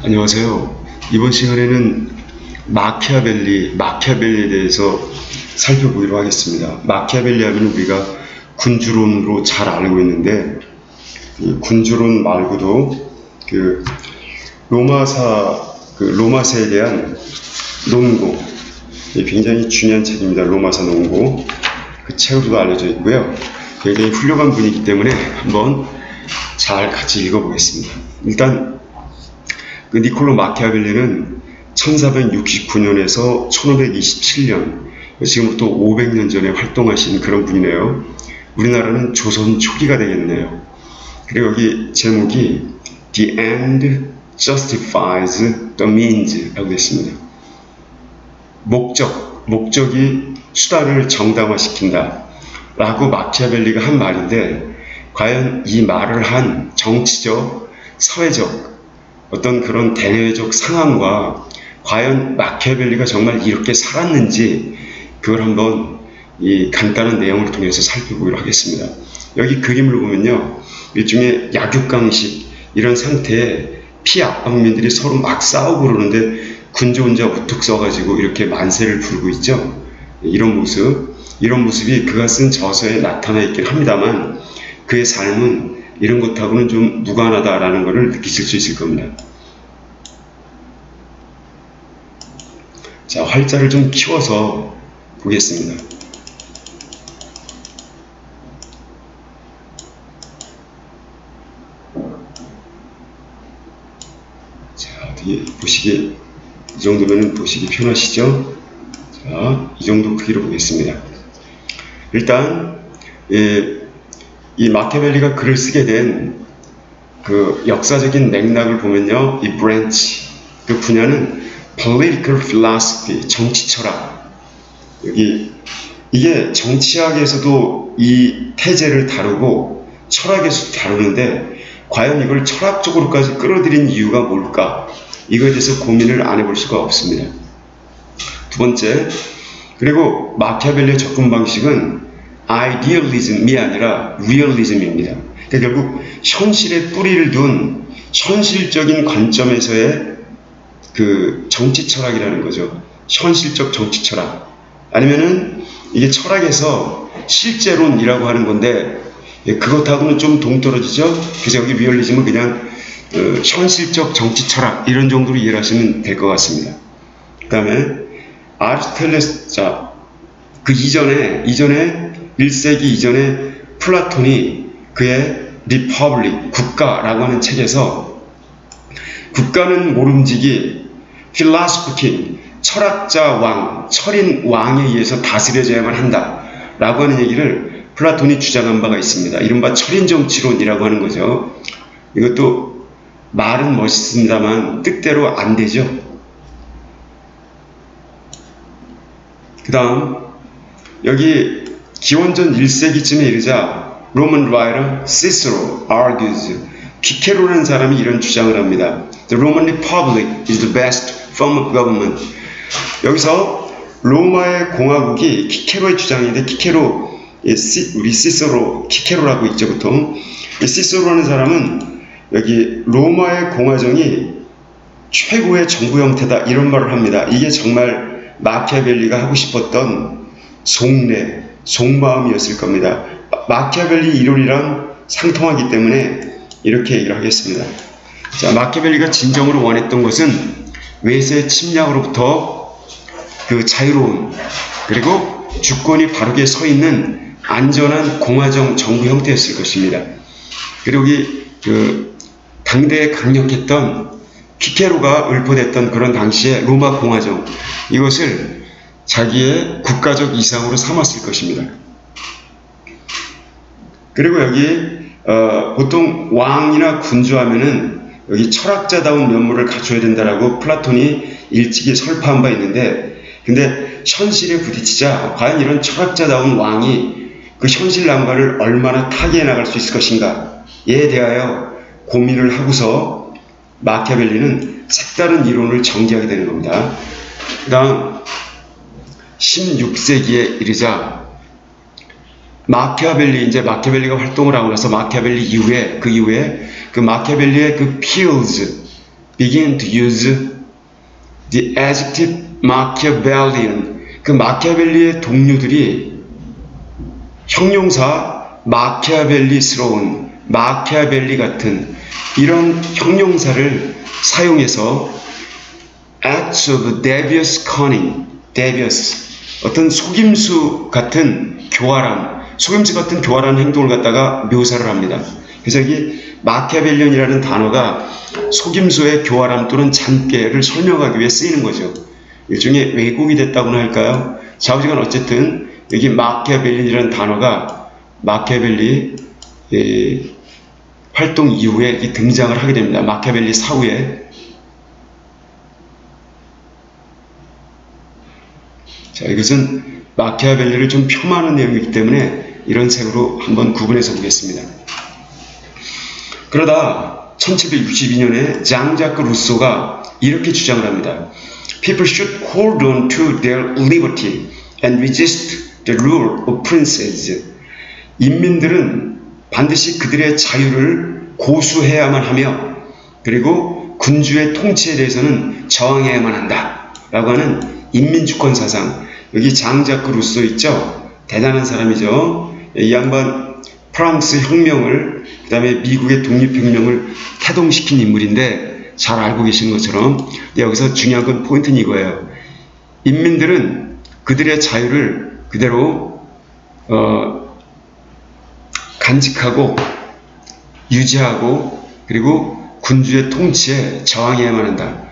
안녕하세요. 이번 시간에는 마키아벨리에 대해서 살펴보기로 하겠습니다. 마키아벨리 하면 우리가 군주론으로 잘 알고 있는데, 이 군주론 말고도 로마사에 대한 논고, 굉장히 중요한 책입니다. 로마사 논고. 그 책으로도 알려져 있고요. 굉장히 훌륭한 분이기 때문에 한번 잘 같이 읽어보겠습니다. 일단 니콜로 마키아벨리는 1469년에서 1527년, 지금부터 500년 전에 활동하신 그런 분이네요. 우리나라는 조선 초기가 되겠네요. 그리고 여기 제목이 The End Justifies the Means 라고 했습니다. 목적이 수단을 정당화시킨다 라고 마키아벨리가 한 말인데, 과연 이 말을 한 정치적, 사회적 어떤 그런 대내적 상황과 과연 마키아벨리가 정말 이렇게 살았는지, 그걸 한번 이 간단한 내용을 통해서 살펴보기로 하겠습니다. 여기 그림을 보면요, 일종의 약육강식 이런 상태에 피압박민들이 서로 막 싸우고 그러는데 군주 혼자 우뚝 서가지고 이렇게 만세를 부르고 있죠. 이런 모습이 그가 쓴 저서에 나타나 있긴 합니다만, 그의 삶은 이런 것하고는 좀 무관하다라는 것을 느끼실 수 있을 겁니다. 자, 활자를 좀 키워서 보겠습니다. 자, 어떻게 이 정도면 보시기 편하시죠? 자, 이 정도 크기로 보겠습니다. 일단 이 마키아벨리가 글을 쓰게 된 그 역사적인 맥락을 보면요, 이 브랜치, 그 분야는 political philosophy, 정치 철학. 이게 정치학에서도 이 태제를 다루고 철학에서도 다루는데, 과연 이걸 철학적으로까지 끌어들인 이유가 뭘까? 이거에 대해서 고민을 안 해볼 수가 없습니다. 두 번째, 그리고 마키아벨리의 접근 방식은 아이디얼리즘이 아니라 리얼리즘입니다. 그러니까 결국 현실에 뿌리를 둔 현실적인 관점에서의 그 정치 철학이라는 거죠. 현실적 정치 철학. 아니면은 이게 철학에서 실제론이라고 하는 건데, 그것하고는 좀 동떨어지죠. 그래서 여기 리얼리즘은 그냥 현실적 정치 철학 이런 정도로 이해를 하시면 될 것 같습니다. 그 다음에 아리스토텔레스, 자, 그 이전에 1세기 이전에 플라톤이 그의 리퍼블릭, 국가라고 하는 책에서 국가는 모름지기, 필라소피, 철학자 왕, 철인 왕에 의해서 다스려져야만 한다 라고 하는 얘기를 플라톤이 주장한 바가 있습니다. 이른바 철인정치론이라고 하는 거죠. 이것도 말은 멋있습니다만 뜻대로 안 되죠. 그 다음, 여기 기원전 1세기쯤에 이르자 로만 라이터 시세로 argues, 키케로라는 사람이 이런 주장을 합니다. The Roman Republic is the best form of government. 여기서 로마의 공화국이 키케로의 주장인데, 키케로, 우리 시세로, 키케로라고 있죠 보통. 이 시세로라는 사람은 여기 로마의 공화정이 최고의 정부 형태다 이런 말을 합니다. 이게 정말 마키아벨리가 하고 싶었던 속마음이었을 겁니다. 마키아벨리 이론이랑 상통하기 때문에 이렇게 얘기를 하겠습니다. 자, 마키아벨리가 진정으로 원했던 것은 외세 침략으로부터 그 자유로운, 그리고 주권이 바르게 서 있는 안전한 공화정 정부 형태였을 것입니다. 그리고 당대에 강력했던 키케로가 읊어댔던 그런 당시의 로마 공화정, 이것을 자기의 국가적 이상으로 삼았을 것입니다. 그리고 여기 보통 왕이나 군주하면은 여기 철학자다운 면모를 갖춰야 된다라고 플라톤이 일찍이 설파한 바 있는데, 근데 현실에 부딪히자 과연 이런 철학자다운 왕이 그 현실 난관을 얼마나 타개해 나갈 수 있을 것인가에 대하여 고민을 하고서 마키아벨리는 색다른 이론을 전개하게 되는 겁니다. 그 다음 16세기에 이르자 마키아벨리가 활동을 하고 나서 마키아벨리 이후에 그 마키아벨리의 그 필즈, began to use the adjective Machiavellian. 그 마키아벨리의 동료들이 형용사 마키아벨리스러운, 마키아벨리 같은 이런 형용사를 사용해서 acts of devious cunning, devious, 어떤 속임수 같은 교활한, 속임수 같은 교활한 행동을 갖다가 묘사를 합니다. 그래서 여기 마키아벨리언이라는 단어가 속임수의 교활함 또는 잔꾀를 설명하기 위해 쓰이는 거죠. 일종의 왜곡이 됐다고나 할까요? 좌우지간 어쨌든 여기 마키아벨리언이라는 단어가 마키아벨리 활동 이후에 이렇게 등장을 하게 됩니다. 마키아벨리 사후에. 자, 이것은 마키아벨리를 좀 폄하하는 내용이기 때문에 이런 색으로 한번 구분해서 보겠습니다. 그러다 1762년에 장자크 루소가 이렇게 주장을 합니다. People should hold on to their liberty and resist the rule of princes. 인민들은 반드시 그들의 자유를 고수해야만 하며 그리고 군주의 통치에 대해서는 저항해야만 한다 라고 하는 인민주권 사상. 여기 장자크 루소 있죠? 대단한 사람이죠. 이 양반 프랑스 혁명을 그 다음에 미국의 독립혁명을 태동시킨 인물인데 잘 알고 계신 것처럼 여기서 중요한 건 포인트는 이거예요. 인민들은 그들의 자유를 그대로 간직하고 유지하고 그리고 군주의 통치에 저항해야만 한다.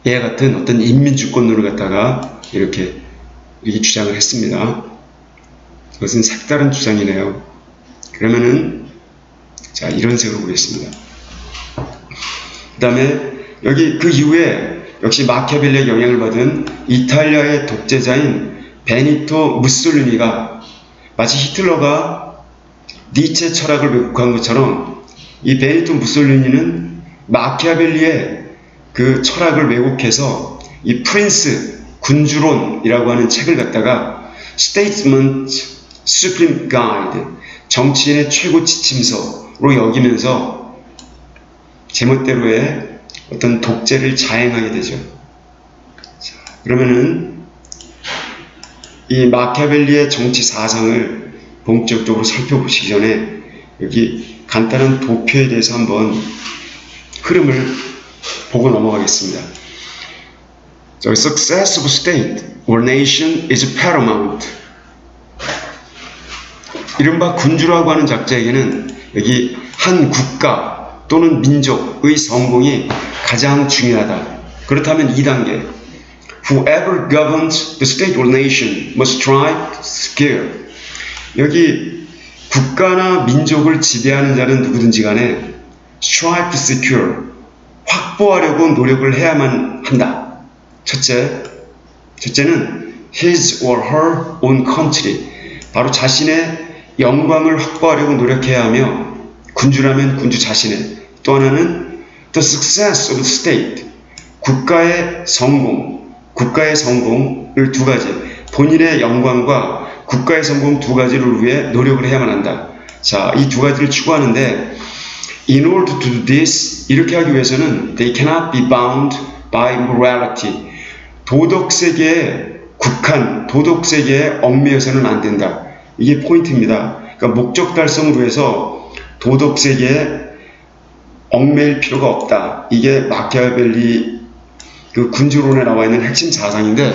이와 같은 어떤 인민주권론을 갖다가 이렇게 주장을 했습니다. 그것은 색다른 주장이네요. 그러면은 자, 이런 색으로 보겠습니다. 그 다음에 여기 그 이후에 역시 마키아벨리의 영향을 받은 이탈리아의 독재자인 베니토 무솔리니가 마치 히틀러가 니체 철학을 왜곡한 것처럼 이 베니토 무솔리니는 마키아벨리의 그 철학을 왜곡해서 이 프린스 군주론이라고 하는 책을 갖다가 Statesman Supreme Guide, 정치인의 최고 지침서로 여기면서 제멋대로의 어떤 독재를 자행하게 되죠. 자, 그러면은 이 마키아벨리의 정치 사상을 본격적으로 살펴보시기 전에 여기 간단한 도표에 대해서 한번 흐름을 보고 넘어가겠습니다. So, success of state or nation is paramount. 이른바 군주라고 하는 작자에게는 여기 한 국가 또는 민족의 성공이 가장 중요하다. 그렇다면 2단계. Whoever governs the state or nation must strive to secure. 여기 국가나 민족을 지배하는 자는 누구든지 간에 strive to secure. 확보하려고 노력을 해야만 한다. 첫째는 his or her own country. 바로 자신의 영광을 확보하려고 노력해야 하며 군주라면 군주 자신의 또 하나는 the success of the state. 국가의 성공을 두 가지 본인의 영광과 국가의 성공 두 가지를 위해 노력을 해야만 한다. 자, 이 두 가지를 추구하는데 in order to do this 이렇게 하기 위해서는 they cannot be bound by morality. 도덕세계에 국한, 도덕세계에 얽매여서는 안 된다. 이게 포인트입니다. 그러니까 목적 달성을 위해서 도덕세계에 얽매일 필요가 없다. 이게 마키아벨리 그 군주론에 나와 있는 핵심 사상인데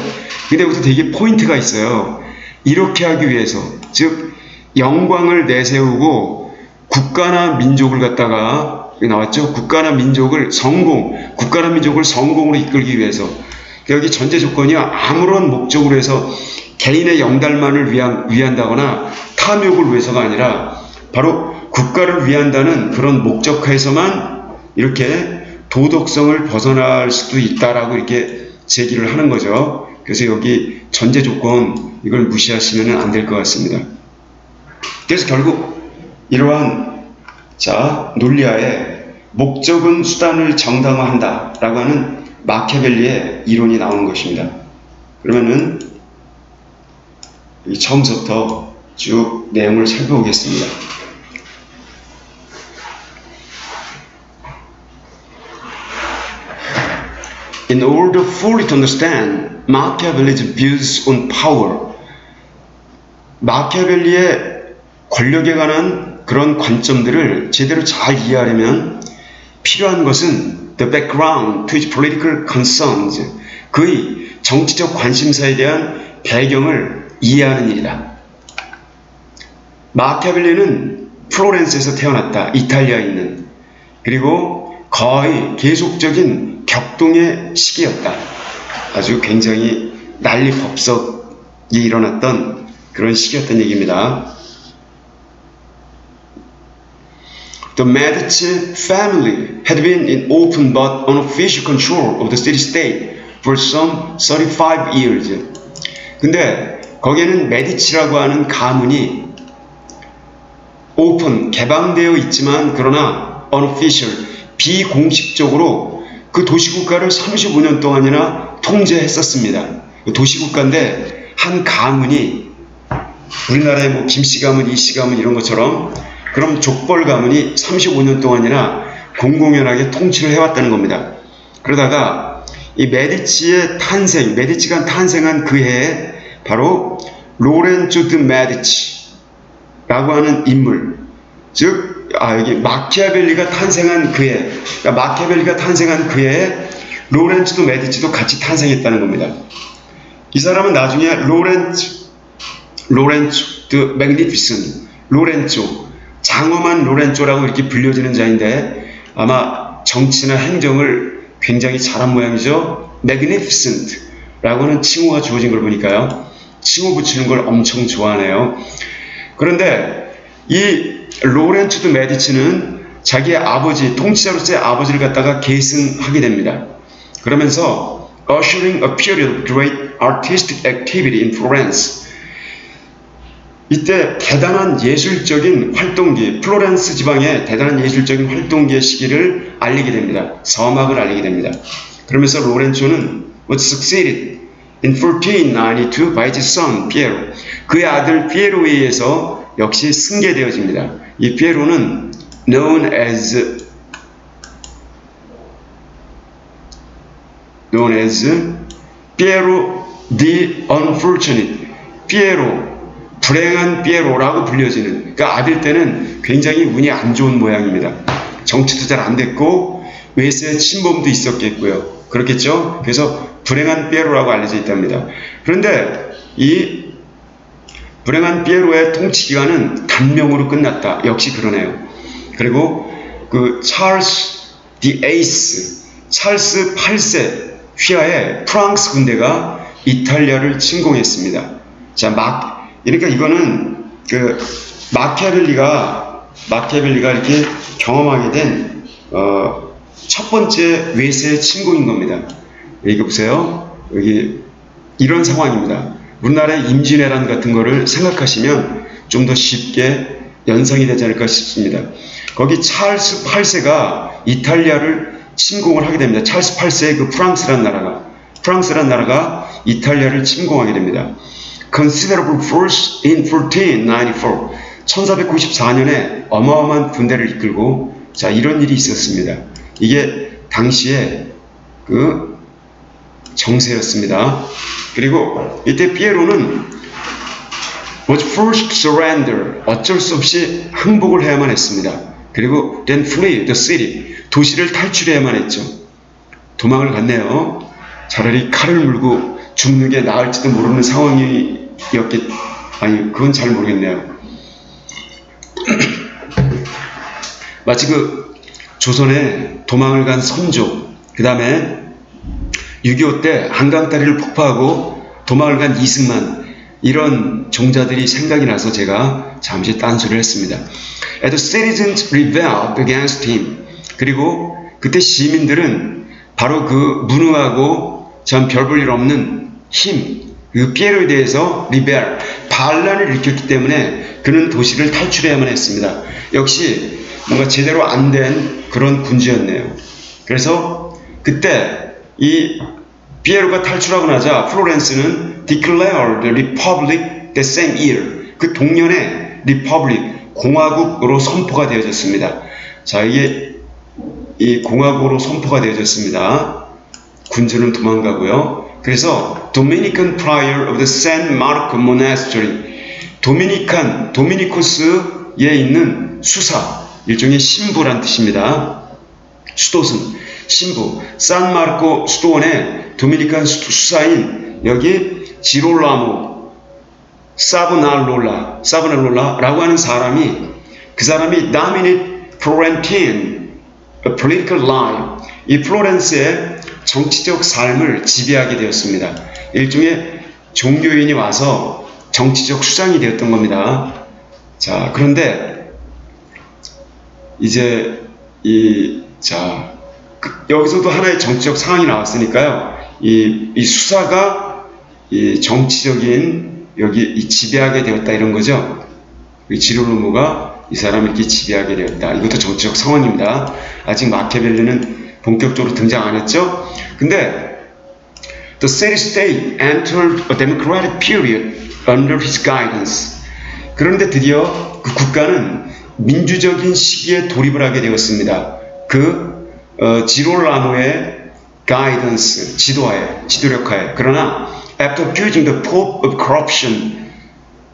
근데 여기서 되게 포인트가 있어요. 이렇게 하기 위해서 즉 영광을 내세우고 국가나 민족을 갖다가 나왔죠. 국가나 민족을 성공으로 이끌기 위해서 여기 전제 조건이 아무런 목적으로 해서 개인의 영달만을 위한다거나 탐욕을 위해서가 아니라 바로 국가를 위한다는 그런 목적하에서만 이렇게 도덕성을 벗어날 수도 있다라고 이렇게 제기를 하는 거죠. 그래서 여기 전제 조건 이걸 무시하시면 안 될 것 같습니다. 그래서 결국 이러한 논리하에 목적은 수단을 정당화한다라고 하는 마키아벨리의 이론이 나오는 것입니다. 그러면은 처음부터 쭉 내용을 살펴보겠습니다. In order fully to understand Machiavelli's views on power, 마키아벨리의 권력에 관한 그런 관점들을 제대로 잘 이해하려면 필요한 것은 the background to his political concerns, 그의 정치적 관심사에 대한 배경을 이해하는 일이다. 마키아벨리는 플로렌스에서 태어났다. 이탈리아에 있는. 그리고 거의 계속적인 격동의 시기였다. 아주 굉장히 난리법석이 일어났던 그런 시기였던 얘기입니다. The Medici family had been in open but unofficial control of the city-state for some 35 years. 근데 거기에는 메디치라고 하는 가문이 오픈, 개방되어 있지만 그러나 unofficial, 비공식적으로 그 도시국가를 35년 동안이나 통제했었습니다. 도시국가인데 한 가문이 우리나라의 뭐 김씨 가문, 이씨 가문 이런 것처럼 그럼 족벌 가문이 35년 동안이나 공공연하게 통치를 해왔다는 겁니다. 그러다가 이 메디치의 탄생, 메디치가 탄생한 그 해에 바로 로렌조 드 메디치라고 하는 인물, 즉 여기 마키아벨리가 탄생한 그 해, 그러니까 마키아벨리가 탄생한 그 해에 로렌조 드 메디치도 같이 탄생했다는 겁니다. 이 사람은 나중에 로렌조 드 매그니피센트, 로렌조, 장엄한 로렌조라고 이렇게 불려지는 자인데 아마 정치나 행정을 굉장히 잘한 모양이죠. 매그니피센트라고 하는 칭호가 주어진 걸 보니까요. 칭호 붙이는 걸 엄청 좋아하네요. 그런데 이 로렌조 드 메디치는 자기의 아버지, 통치자로서의 아버지를 갖다가 계승하게 됩니다. 그러면서 ushering a period of great artistic activity in Florence. 이때 대단한 예술적인 활동기, 플로렌스 지방의 대단한 예술적인 활동기의 시기를 알리게 됩니다. 서막을 알리게 됩니다. 그러면서 로렌조는 was succeeded in 1492 by his son Piero. 그의 아들 피에로에 의해서 역시 승계되어집니다. 이 피에로는 known as Piero the Unfortunate, 피에로, 불행한 피에로라고 불려지는, 그러니까 아들 때는 굉장히 운이 안 좋은 모양입니다. 정치도 잘 안 됐고 외세의 침범도 있었겠고요. 그렇겠죠? 그래서 불행한 피에로라고 알려져 있답니다. 그런데 이 불행한 피에로의 통치 기간은 단명으로 끝났다. 역시 그러네요. 그리고 그 찰스 디 에이스, 찰스 8세 휘하에 프랑스 군대가 이탈리아를 침공했습니다. 자, 그러니까 이거는 그 마키아벨리가 이렇게 경험하게 된 첫 번째 외세의 침공인 겁니다. 여기 보세요. 여기 이런 상황입니다. 우리나라의 임진왜란 같은 거를 생각하시면 좀 더 쉽게 연상이 되지 않을까 싶습니다. 거기 찰스 8세가 이탈리아를 침공을 하게 됩니다. 찰스 8세의 그 프랑스란 나라가 이탈리아를 침공하게 됩니다. Considerable force in 1494. 1494년에 어마어마한 군대를 이끌고, 자, 이런 일이 있었습니다. 이게 당시에 그 정세였습니다. 그리고 이때 피에로는 was forced to surrender. 어쩔 수 없이 항복을 해야만 했습니다. 그리고 then flee the city. 도시를 탈출해야만 했죠. 도망을 갔네요. 차라리 칼을 물고 죽는 게 나을지도 모르는 아니, 그건 잘 모르겠네요. 마치 그 조선에 도망을 간 선조, 그 다음에 6.25 때 한강다리를 폭파하고 도망을 간 이승만, 이런 종자들이 생각이 나서 제가 잠시 딴소리를 했습니다. And the citizens rebelled against him. 그리고 그때 시민들은 바로 그 무능하고 참 별 볼 일 없는 그 피에로에 대해서 반란을 일으켰기 때문에 그는 도시를 탈출해야만 했습니다. 역시 뭔가 제대로 안 된 그런 군주였네요. 그래서 그때 이 피에로가 탈출하고 나자 플로렌스는 declared the republic the same year. 그 동년에 republic, 공화국으로 선포가 되어졌습니다. 자, 이게 이 공화국으로 선포가 되어졌습니다. 군주는 도망가고요. 그래서 Dominican Prior of the San Marco Monastery, 도미니코스에 있는 수사, 일종의 신부란 뜻입니다. 수도승, 신부, 산마르코 수도원의 도미니칸 수사인 여기 지롤라모 사브날롤라라고 하는 사람이, 그 사람이 Dominic Florentine Political Life, 이 플로렌스의 정치적 삶을 지배하게 되었습니다. 일종의 종교인이 와서 정치적 수장이 되었던 겁니다. 자, 그런데 이제 여기서도 하나의 정치적 상황이 나왔으니까요. 이 수사가 이 정치적인 이 지배하게 되었다 이런 거죠. 이 지롤로모가 이 사람을 이렇게 지배하게 되었다. 이것도 정치적 상황입니다. 아직 마키아벨리는 본격적으로 등장 안 했죠. 근데 the city-state entered a democratic period under his guidance. 그런데 드디어 그 국가는 민주적인 시기에 돌입을 하게 되었습니다. 지롤라모의 가이던스, 지도력하에. 그러나 after accusing the Pope of corruption,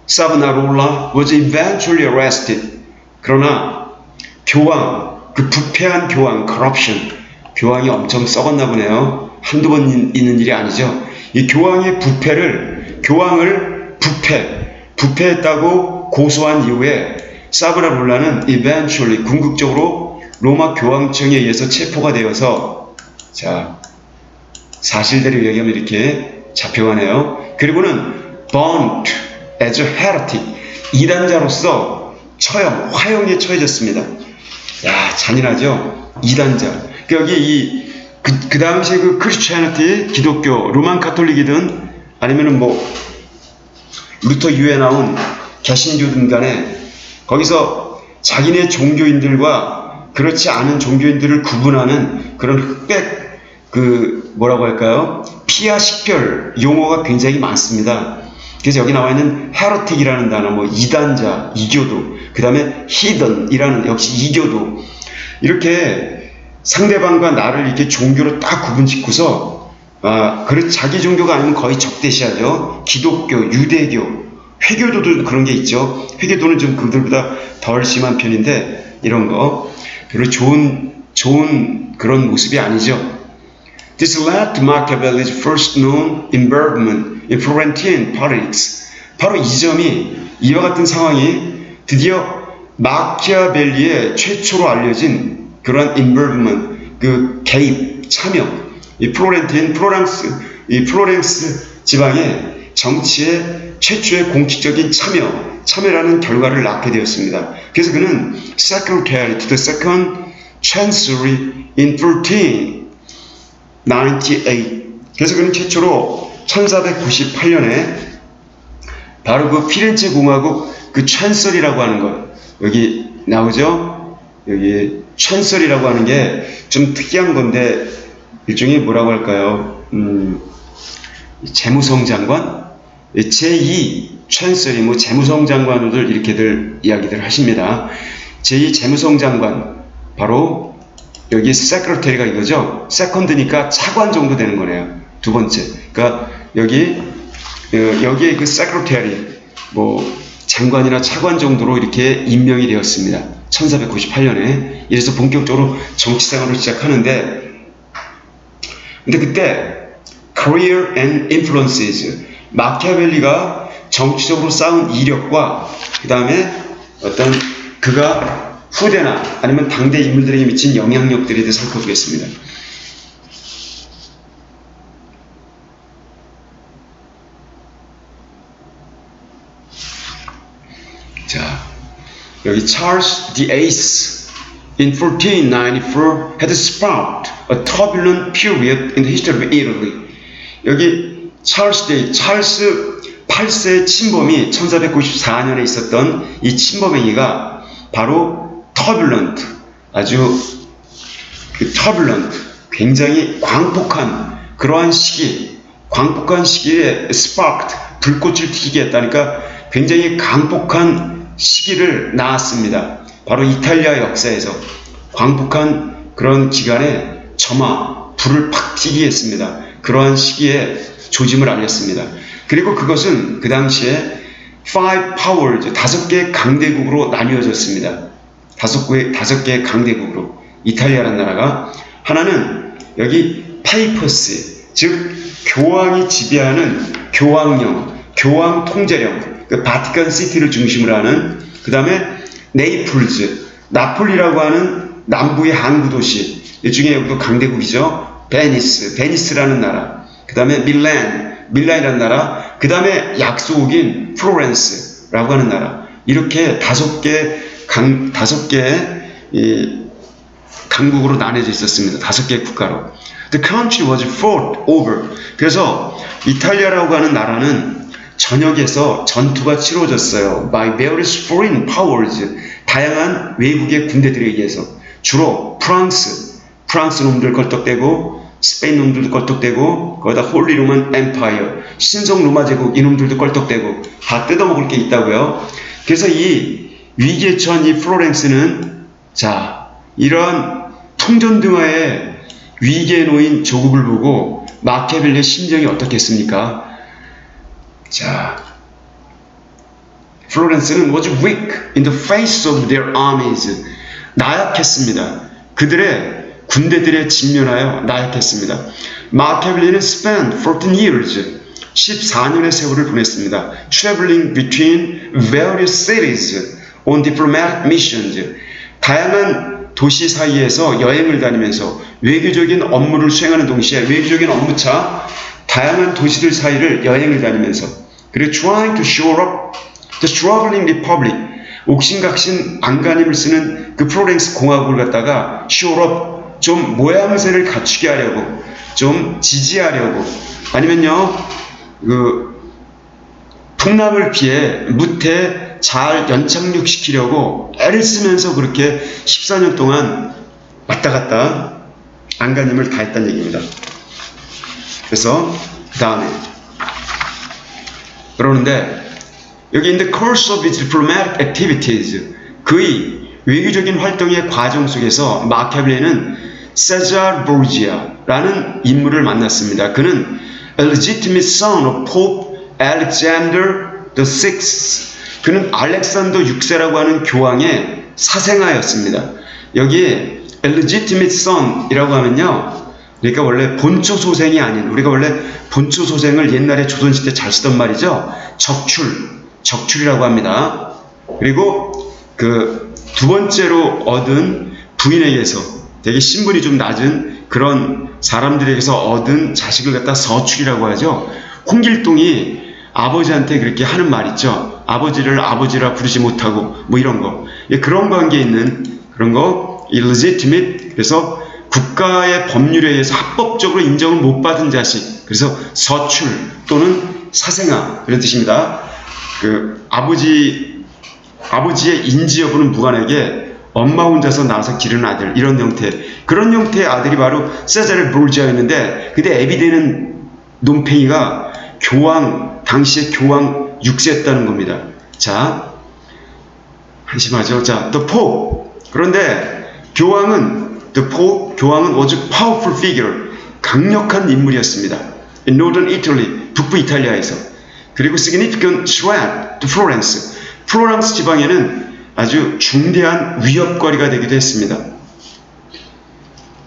Savonarola was eventually arrested. 그러나 교황, 그 부패한 교황, corruption, 교황이 엄청 썩었나 보네요. 한두 번 있는 일이 아니죠. 이 교황의 교황을 부패했다고 고소한 이후에 사브나롤라는 eventually, 궁극적으로 로마 교황청에 의해서 체포가 되어서, 자, 사실대로 얘기하면 이렇게 잡혀가네요. 그리고는 burnt as a heretic, 이단자로서 화형에 처해졌습니다. 야, 잔인하죠? 이단자. 여기 그 당시에 그 크리스티아니티, 기독교, 로만 카톨릭이든 아니면은 루터 이후에 나온 개신교든 간에 거기서 자기네 종교인들과 그렇지 않은 종교인들을 구분하는 그런 흑백, 뭐라고 할까요? 피하 식별 용어가 굉장히 많습니다. 그래서 여기 나와 있는 헤러틱이라는 단어, 이단자, 이교도, 그 다음에 히든이라는 역시 이교도, 이렇게 상대방과 나를 이렇게 종교로 딱 구분 짓고서, 자기 종교가 아니면 거의 적대시하죠. 기독교, 유대교, 회교도도 그런 게 있죠. 회교도는 좀 그들보다 덜 심한 편인데, 이런 거 별로 좋은 그런 모습이 아니죠. This led to Machiavelli's first known involvement in Florentine politics. 바로 이 점이, 이와 같은 상황이 드디어 마키아벨리의 최초로 알려진 그런 involvement, 개입, 참여, 플로렌스 지방의 정치의 최초의 공식적인 참여라는 결과를 낳게 되었습니다. 그래서 그는 secretary to the second chancery in 1498. 그래서 그는 최초로 1498년에 바로 그 피렌체 공화국 찬설이라고 하는 것, 여기 나오죠? 여기 찬설이라고 하는 게 좀 특이한 건데, 일종의 뭐라고 할까요? 재무성 장관? 제2 찬설이 재무성 장관들 이렇게들 이야기들 하십니다. 제2 재무성 장관, 바로 여기 세크레터리가 이거죠. 세컨드니까 차관 정도 되는 거네요. 두 번째. 그러니까 여기에 그 세크레터리, 장관이나 차관 정도로 이렇게 임명이 되었습니다. 1498년에. 이래서 본격적으로 정치생활을 시작하는데, 근데 그때 career and influences, 마키아벨리가 정치적으로 쌓은 이력과 그 다음에 어떤 그가 후대나 아니면 당대 인물들에게 미친 영향력들에 대해서 살펴보겠습니다. 자, 여기 Charles the Eighth in 1494 had sparked a turbulent period in the history of Italy. 여기 찰스 8세의 침범이 1494년에 있었던 이 침범 행위가 바로 turbulent, 아주 turbulent, 굉장히 광폭한 그러한 시기에 sparked, 불꽃을 튀게 했다니까 굉장히 광폭한 시기를 낳았습니다. 바로 이탈리아 역사에서 광폭한 그런 기간에 점화, 불을 팍 튀게 했습니다. 그러한 시기에 조짐을 알렸습니다. 그리고 그것은 그 당시에 five powers, 5개의 강대국으로 나뉘어졌습니다. 5개의 강대국으로. 이탈리아라는 나라가 하나는 여기 페이퍼스, 즉 교황이 지배하는 교황령, 교황 통제령, 그 바티칸 시티를 중심으로 하는, 그 다음에 네이플즈, 나폴리라고 하는 남부의 항구 도시, 이 중에 여기도 강대국이죠. 베니스라는 나라, 그 다음에 밀란이라는 나라, 그 다음에 약소국인 플로렌스라고 하는 나라. 이렇게 5개의 강국으로 나뉘어져 있었습니다. 5개의 국가로. The country was fought over. 그래서 이탈리아라고 하는 나라는 전역에서 전투가 치러졌어요. By various foreign powers. 다양한 외국의 군대들에 의해서. 주로 프랑스 놈들 껄떡대고, 스페인 놈들도 껄떡대고, 거기다 홀리 로만 엠파이어, 신성 로마 제국 이놈들도 껄떡대고, 다 뜯어먹을 게 있다고요. 그래서 이 위기에 처한 이 플로렌스는, 자, 이런 통전등화의 위기에 놓인 조국을 보고 마키아벨리의 심정이 어떻겠습니까? 자, 플로렌스는 was weak in the face of their armies. 나약했습니다. 그들의 군대들에 직면하여 나약했습니다. 마키아벨리는 spent 14 years, 14년의 세월을 보냈습니다. Traveling between various cities on diplomatic missions. 다양한 도시 사이에서 여행을 다니면서 외교적인 업무를 수행하는 동시에 외교적인 업무차 다양한 도시들 사이를 여행을 다니면서, 그리고 trying to shore up the struggling republic, 옥신각신 안간힘을 쓰는 그 플로렌스 공화국을 갖다가 shore up, 좀 모양새를 갖추게 하려고, 좀 지지하려고, 아니면요 그 풍랑을 피해 무태 잘 연착륙시키려고 애를 쓰면서 그렇게 14년 동안 왔다 갔다 안간힘을 다했다는 얘기입니다. 그래서 그 다음에 그러는데 여기 in the course of its diplomatic activities, 그의 외교적인 활동의 과정 속에서 마키아벨리는 세자르 보르지아라는 인물을 만났습니다. 그는 a legitimate son of Pope Alexander VI. 그는 알렉산더 6세라고 하는 교황의 사생아였습니다. 여기에 a legitimate son이라고 하면요, 그러니까 원래 본초 소생이 아닌, 우리가 원래 본초 소생을 옛날에 조선시대 잘 쓰던 말이죠. 적출이라고 합니다. 그리고 그 두 번째로 얻은 부인에게서, 되게 신분이 좀 낮은 그런 사람들에게서 얻은 자식을 갖다 서출이라고 하죠. 홍길동이 아버지한테 그렇게 하는 말 있죠. 아버지를 아버지라 부르지 못하고 뭐 이런 거. 그런 관계에 있는 그런 거, illegitimate, 그래서 국가의 법률에 의해서 합법적으로 인정을 못 받은 자식, 그래서 서출 또는 사생아, 이런 뜻입니다. 그 아버지의 인지 여부는 무관하게 엄마 혼자서 낳아서 기르는 아들, 이런 형태, 그런 형태의 아들이 바로 세자르 보르지아였는데, 그때 애비되는 놈팽이가 당시의 교황 6세였다는 겁니다. 자, 한심하죠. 자, the Pope. 그런데 교황은 was a powerful figure, 강력한 인물이었습니다. In northern Italy, 북부 이탈리아에서. 그리고 significant threat to Florence. 플로렌스 지방에는 아주 중대한 위협거리가 되기도 했습니다.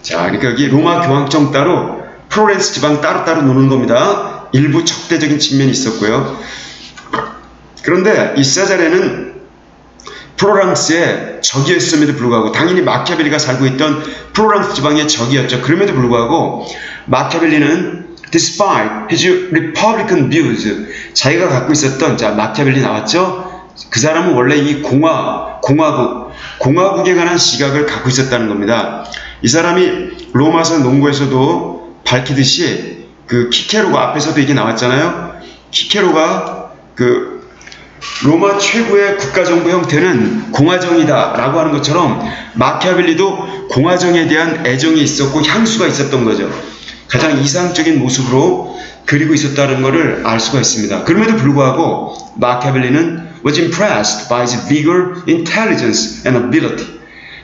자, 그러니까 여기 로마 교황청 따로, 플로렌스 지방 따로따로 노는 겁니다. 일부 적대적인 측면이 있었고요. 그런데 이 세자레는 플로렌스의 적이었음에도 불구하고, 당연히 마키아벨리가 살고 있던 플로렌스 지방의 적이었죠. 그럼에도 불구하고 마키아벨리는 despite his republican views, 자기가 갖고 있었던, 자, 마키아벨리 나왔죠? 그 사람은 원래 이 공화국에 관한 시각을 갖고 있었다는 겁니다. 이 사람이 로마서 논고에서도 밝히듯이, 그 키케로가, 앞에서도 이게 나왔잖아요. 키케로가 그 로마 최고의 국가정부 형태는 공화정이다 라고 하는 것처럼, 마키아벨리도 공화정에 대한 애정이 있었고 향수가 있었던 거죠. 가장 이상적인 모습으로 그리고 있었다는 것을 알 수가 있습니다. 그럼에도 불구하고 마키아벨리는 was impressed by his vigor, intelligence and ability.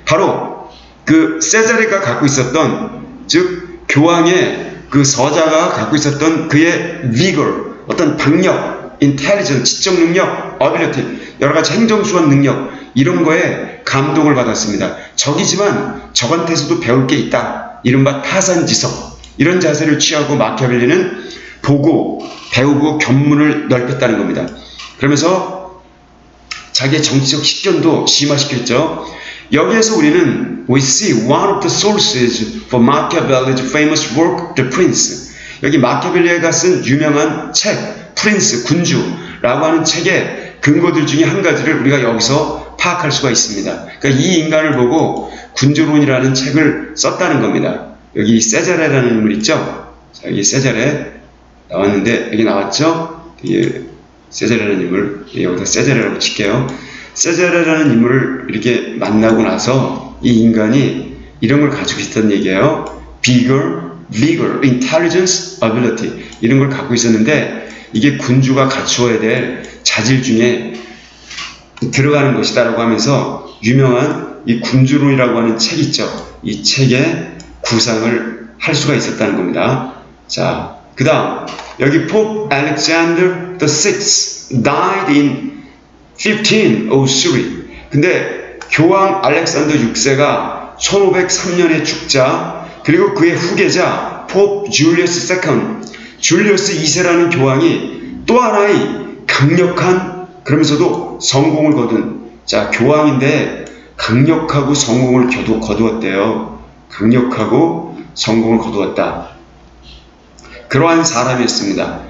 바로 그 세자레가 갖고 있었던, 즉 교황의 그 서자가 갖고 있었던 그의 vigor, 어떤 박력, intelligence, 지적 능력, ability, 여러 가지 행정수원 능력, 이런 거에 감동을 받았습니다. 적이지만 적한테서도 배울 게 있다. 이른바 타산지석, 이런 자세를 취하고 마키아벨리는 보고 배우고 견문을 넓혔다는 겁니다. 그러면서 자기의 정치적 식견도 심화시켰죠. 여기에서 우리는 we see one of the sources for Machiavelli's famous work, The Prince. 여기 마키아벨리가 쓴 유명한 책, 프린스, 군주라고 하는 책의 근거들 중에 한 가지를 우리가 여기서 파악할 수가 있습니다. 그러니까 이 인간을 보고 군주론이라는 책을 썼다는 겁니다. 여기 세자레라는 인물 있죠? 자, 여기 세자레 나왔는데, 여기 나왔죠? 세자레라는 인물, 여기다 세자레라고 칠게요. 세자레라는 인물을 이렇게 만나고 나서 이 인간이 이런 걸 가지고 있었던 얘기예요. vigor, intelligence, ability, 이런 걸 갖고 있었는데 이게 군주가 갖추어야 될 자질 중에 들어가는 것이다라고 하면서 유명한 이 군주론이라고 하는 책 있죠. 이 책에 구상을 할 수가 있었다는 겁니다. 자, 그 다음 여기 Pope Alexander VI died in 1503. 근데 교황 알렉산더 6세가 1503년에 죽자, 그리고 그의 후계자 포프 줄리어스 II, 줄리어스 2세라는 교황이 또 하나의 강력한, 그러면서도 성공을 거둔, 자, 교황인데 강력하고 성공을 거두었대요. 강력하고 성공을 거두었다. 그러한 사람이었습니다.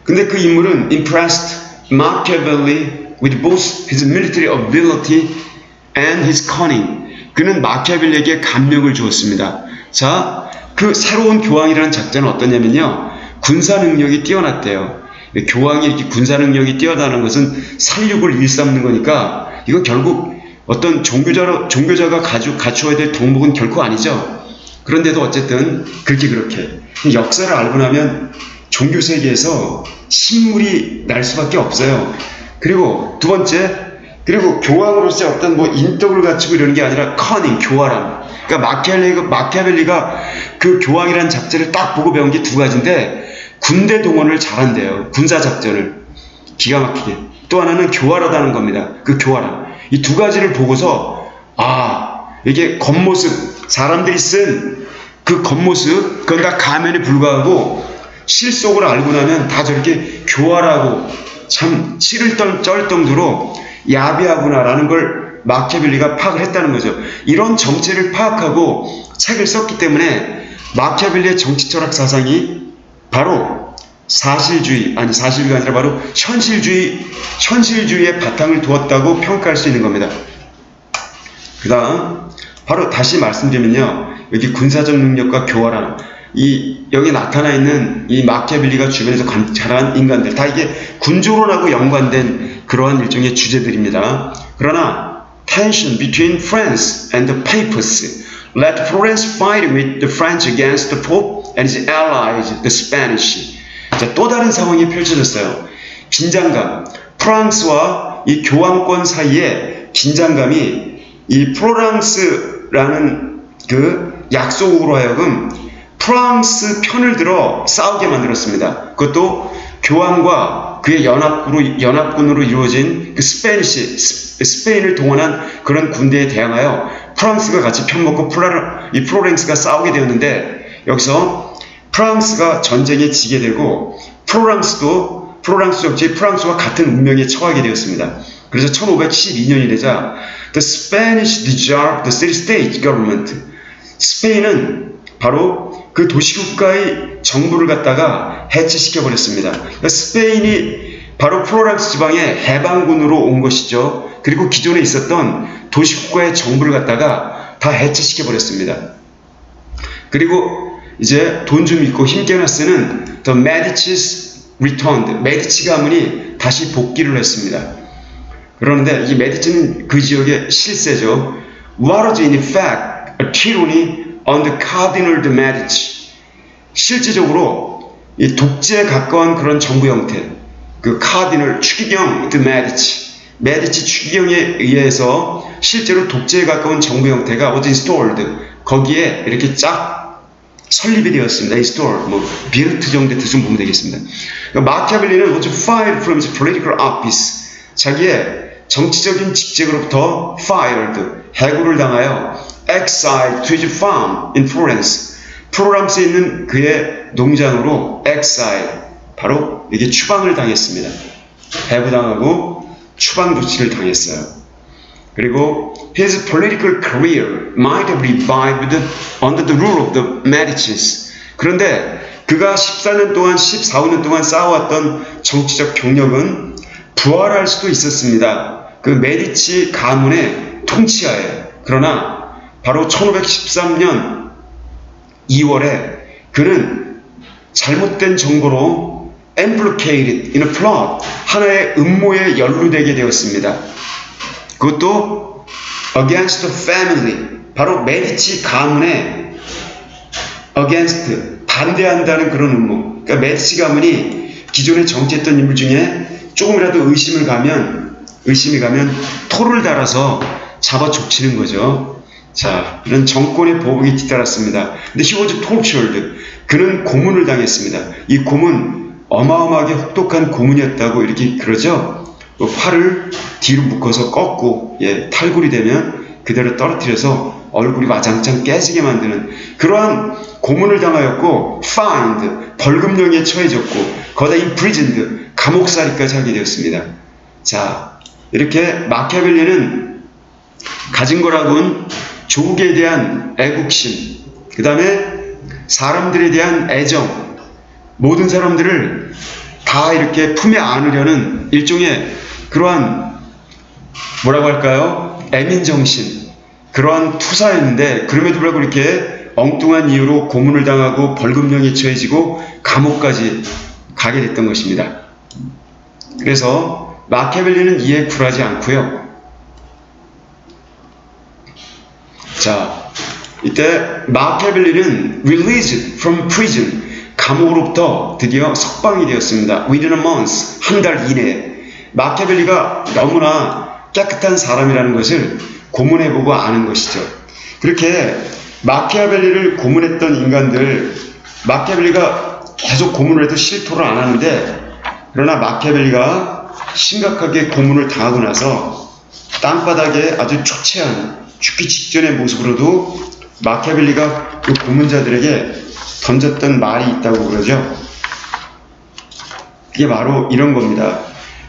근데 그 인물은 impressed Machiavelli with both his military ability and his cunning. 그는 마키아벨리에게 감명을 주었습니다. 자, 그 새로운 교황이라는 작자는 어떠냐면요, 군사 능력이 뛰어났대요. 교황이 이렇게 군사 능력이 뛰어나는 것은 살육을 일삼는 거니까 이거 결국 어떤 종교자가 갖추어야 될 덕목은 결코 아니죠. 그런데도 어쨌든 그렇게 역사를 알고 나면 종교 세계에서 신물이 날 수밖에 없어요. 그리고 두 번째, 그리고 교황으로서의 어떤 뭐 인덕을 갖추고 이러는 게 아니라 커닝, 교활함. 그러니까 마키아벨리가 그 교황이라는 작전을 딱 보고 배운 게 두 가지인데, 군대 동원을 잘한대요. 군사 작전을 기가 막히게. 또 하나는 교활하다는 겁니다. 그 교활함. 이 두 가지를 보고서 이게 겉모습, 사람들이 쓴 그 겉모습, 그건 다 가면에 불과하고 실속을 알고 나면 다 저렇게 교활하고 참 치를 쩔 정도로 야비하구나라는 걸 마키아벨리가 파악을 했다는 거죠. 이런 정체를 파악하고 책을 썼기 때문에 마키아벨리의 정치 철학 사상이 바로 사실주의가 아니라 바로 현실주의의 바탕을 두었다고 평가할 수 있는 겁니다. 그 다음 바로 다시 말씀드리면요, 여기 군사적 능력과 교활함, 여기 나타나 있는 이 마키아벨리가 주변에서 관찰한 인간들, 다 이게 군주론하고 연관된 그러한 일종의 주제들입니다. 그러나 tension between France and the papacy led Florence fighting with the French against the Pope and his allies, the Spanish. 자, 또 다른 상황이 펼쳐졌어요. 긴장감, 프랑스와 이 교황권 사이에 긴장감이 이 프로랑스라는 그 약소국으로 하여금 프랑스 편을 들어 싸우게 만들었습니다. 그것도 교황과 그의 연합군으로 이루어진 그 스페인을 동원한 그런 군대에 대항하여 프랑스가 같이 편먹고 이 플로렌스가 싸우게 되었는데, 여기서 프랑스가 전쟁에 지게 되고 프로랑스 역시 프랑스와 같은 운명에 처하게 되었습니다. 그래서 1512년이 되자 The Spanish dissolved the city-state government. 스페인은 바로 그 도시국가의 정부를 갖다가 해체시켜 버렸습니다. 그러니까 스페인이 바로 프로랑스 지방의 해방군으로 온 것이죠. 그리고 기존에 있었던 도시국가의 정부를 갖다가 다 해체시켜 버렸습니다. 그리고 이제 돈 좀 있고 힘께나 쓰는 The Medici's returned. 메디치 가문이 다시 복귀를 했습니다. 그런데 이 메디치는 그 지역의 실세죠. What was in effect a tyranny on the Cardinal de Medici. 실질적으로 이 독재에 가까운 그런 정부 형태, 그 카디널 추기경 de Medici, 메디치 추기경에 의해서 실제로 독재에 가까운 정부 형태가 was installed. 거기에 이렇게 쫙 설립이 되었습니다. 이 store, built 정도의 뜻을 보면 되겠습니다. 마키아벨리는 was fired from his political office. 자기의 정치적인 직책으로부터 fired, 해고를 당하여 exiled to his farm in Florence. 프로람스에 있는 그의 농장으로 exile, 바로 이게 추방을 당했습니다. 해고당하고 추방 조치를 당했어요. 그리고 his political career might have revived under the rule of the Medicis. 그런데 그가 14년 동안, 15년 동안 쌓아왔던 정치적 경력은 부활할 수도 있었습니다. 그 메디치 가문의 통치하에. 그러나 바로 1513년 2월에 그는 잘못된 정보로 implicated in a plot, 하나의 음모에 연루되게 되었습니다. 그것도 against the family, 바로 메디치 가문에 against, 반대한다는 그런 음모. 그러니까 메디치 가문이 기존에 정치했던 인물 중에 조금이라도 의심이 가면 토를 달아서 잡아 족치는 거죠. 자, 이런 정권의 보복이 뒤따랐습니다. 근데 he was tortured. 그는 고문을 당했습니다. 이 고문, 어마어마하게 혹독한 고문이었다고 이렇게 그러죠. 팔을 뒤로 묶어서 꺾고, 탈골이 되면 그대로 떨어뜨려서 얼굴이 와장창 깨지게 만드는 그러한 고문을 당하였고, fined, 벌금형에 처해졌고, 거기다 imprisoned, 감옥살이까지 하게 되었습니다. 자, 이렇게 마키아벨리는 가진 거라고는 조국에 대한 애국심, 그 다음에 사람들에 대한 애정, 모든 사람들을 다 이렇게 품에 안으려는 일종의 그러한 뭐라고 할까요? 애민정신, 그러한 투사였는데 그럼에도 불구하고 이렇게 엉뚱한 이유로 고문을 당하고 벌금형에 처해지고 감옥까지 가게 됐던 것입니다. 그래서 마키아벨리는 이에 굴하지 않고요. 자, 이때 마키아벨리는 released from prison, 감옥으로부터 드디어 석방이 되었습니다. within a month, 한 달 이내에. 마키아벨리가 너무나 깨끗한 사람이라는 것을 고문해보고 아는 것이죠. 그렇게 마키아벨리를 고문했던 인간들, 마키아벨리가 계속 고문을 해도 실토를 안 하는데, 그러나 마키아벨리가 심각하게 고문을 당하고 나서 땅바닥에 아주 초췌한 죽기 직전의 모습으로도 마키아벨리가 그 고문자들에게 던졌던 말이 있다고 그러죠. 그게 바로 이런 겁니다.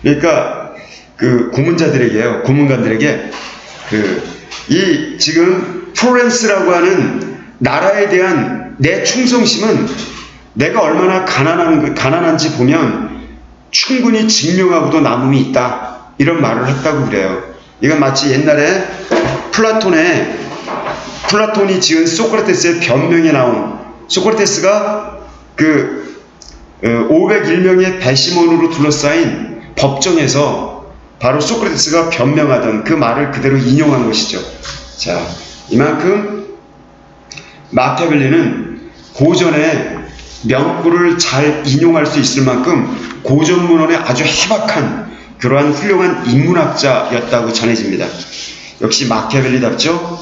그러니까 그 고문자들에게요, 고문관들에게 이 지금 플로렌스라고 하는 나라에 대한 내 충성심은 내가 얼마나 가난한지 보면 충분히 증명하고도 남음이 있다, 이런 말을 했다고 그래요. 이건 마치 옛날에 플라톤이 지은 소크라테스의 변명에 나온, 소크라테스가 그 501명의 배심원으로 둘러싸인 법정에서 바로 소크라테스가 변명하던 그 말을 그대로 인용한 것이죠. 자, 이만큼 마키아벨리는 고전의 명구를 잘 인용할 수 있을 만큼 고전 문헌에 아주 해박한 그러한 훌륭한 인문학자였다고 전해집니다. 역시 마키아벨리답죠.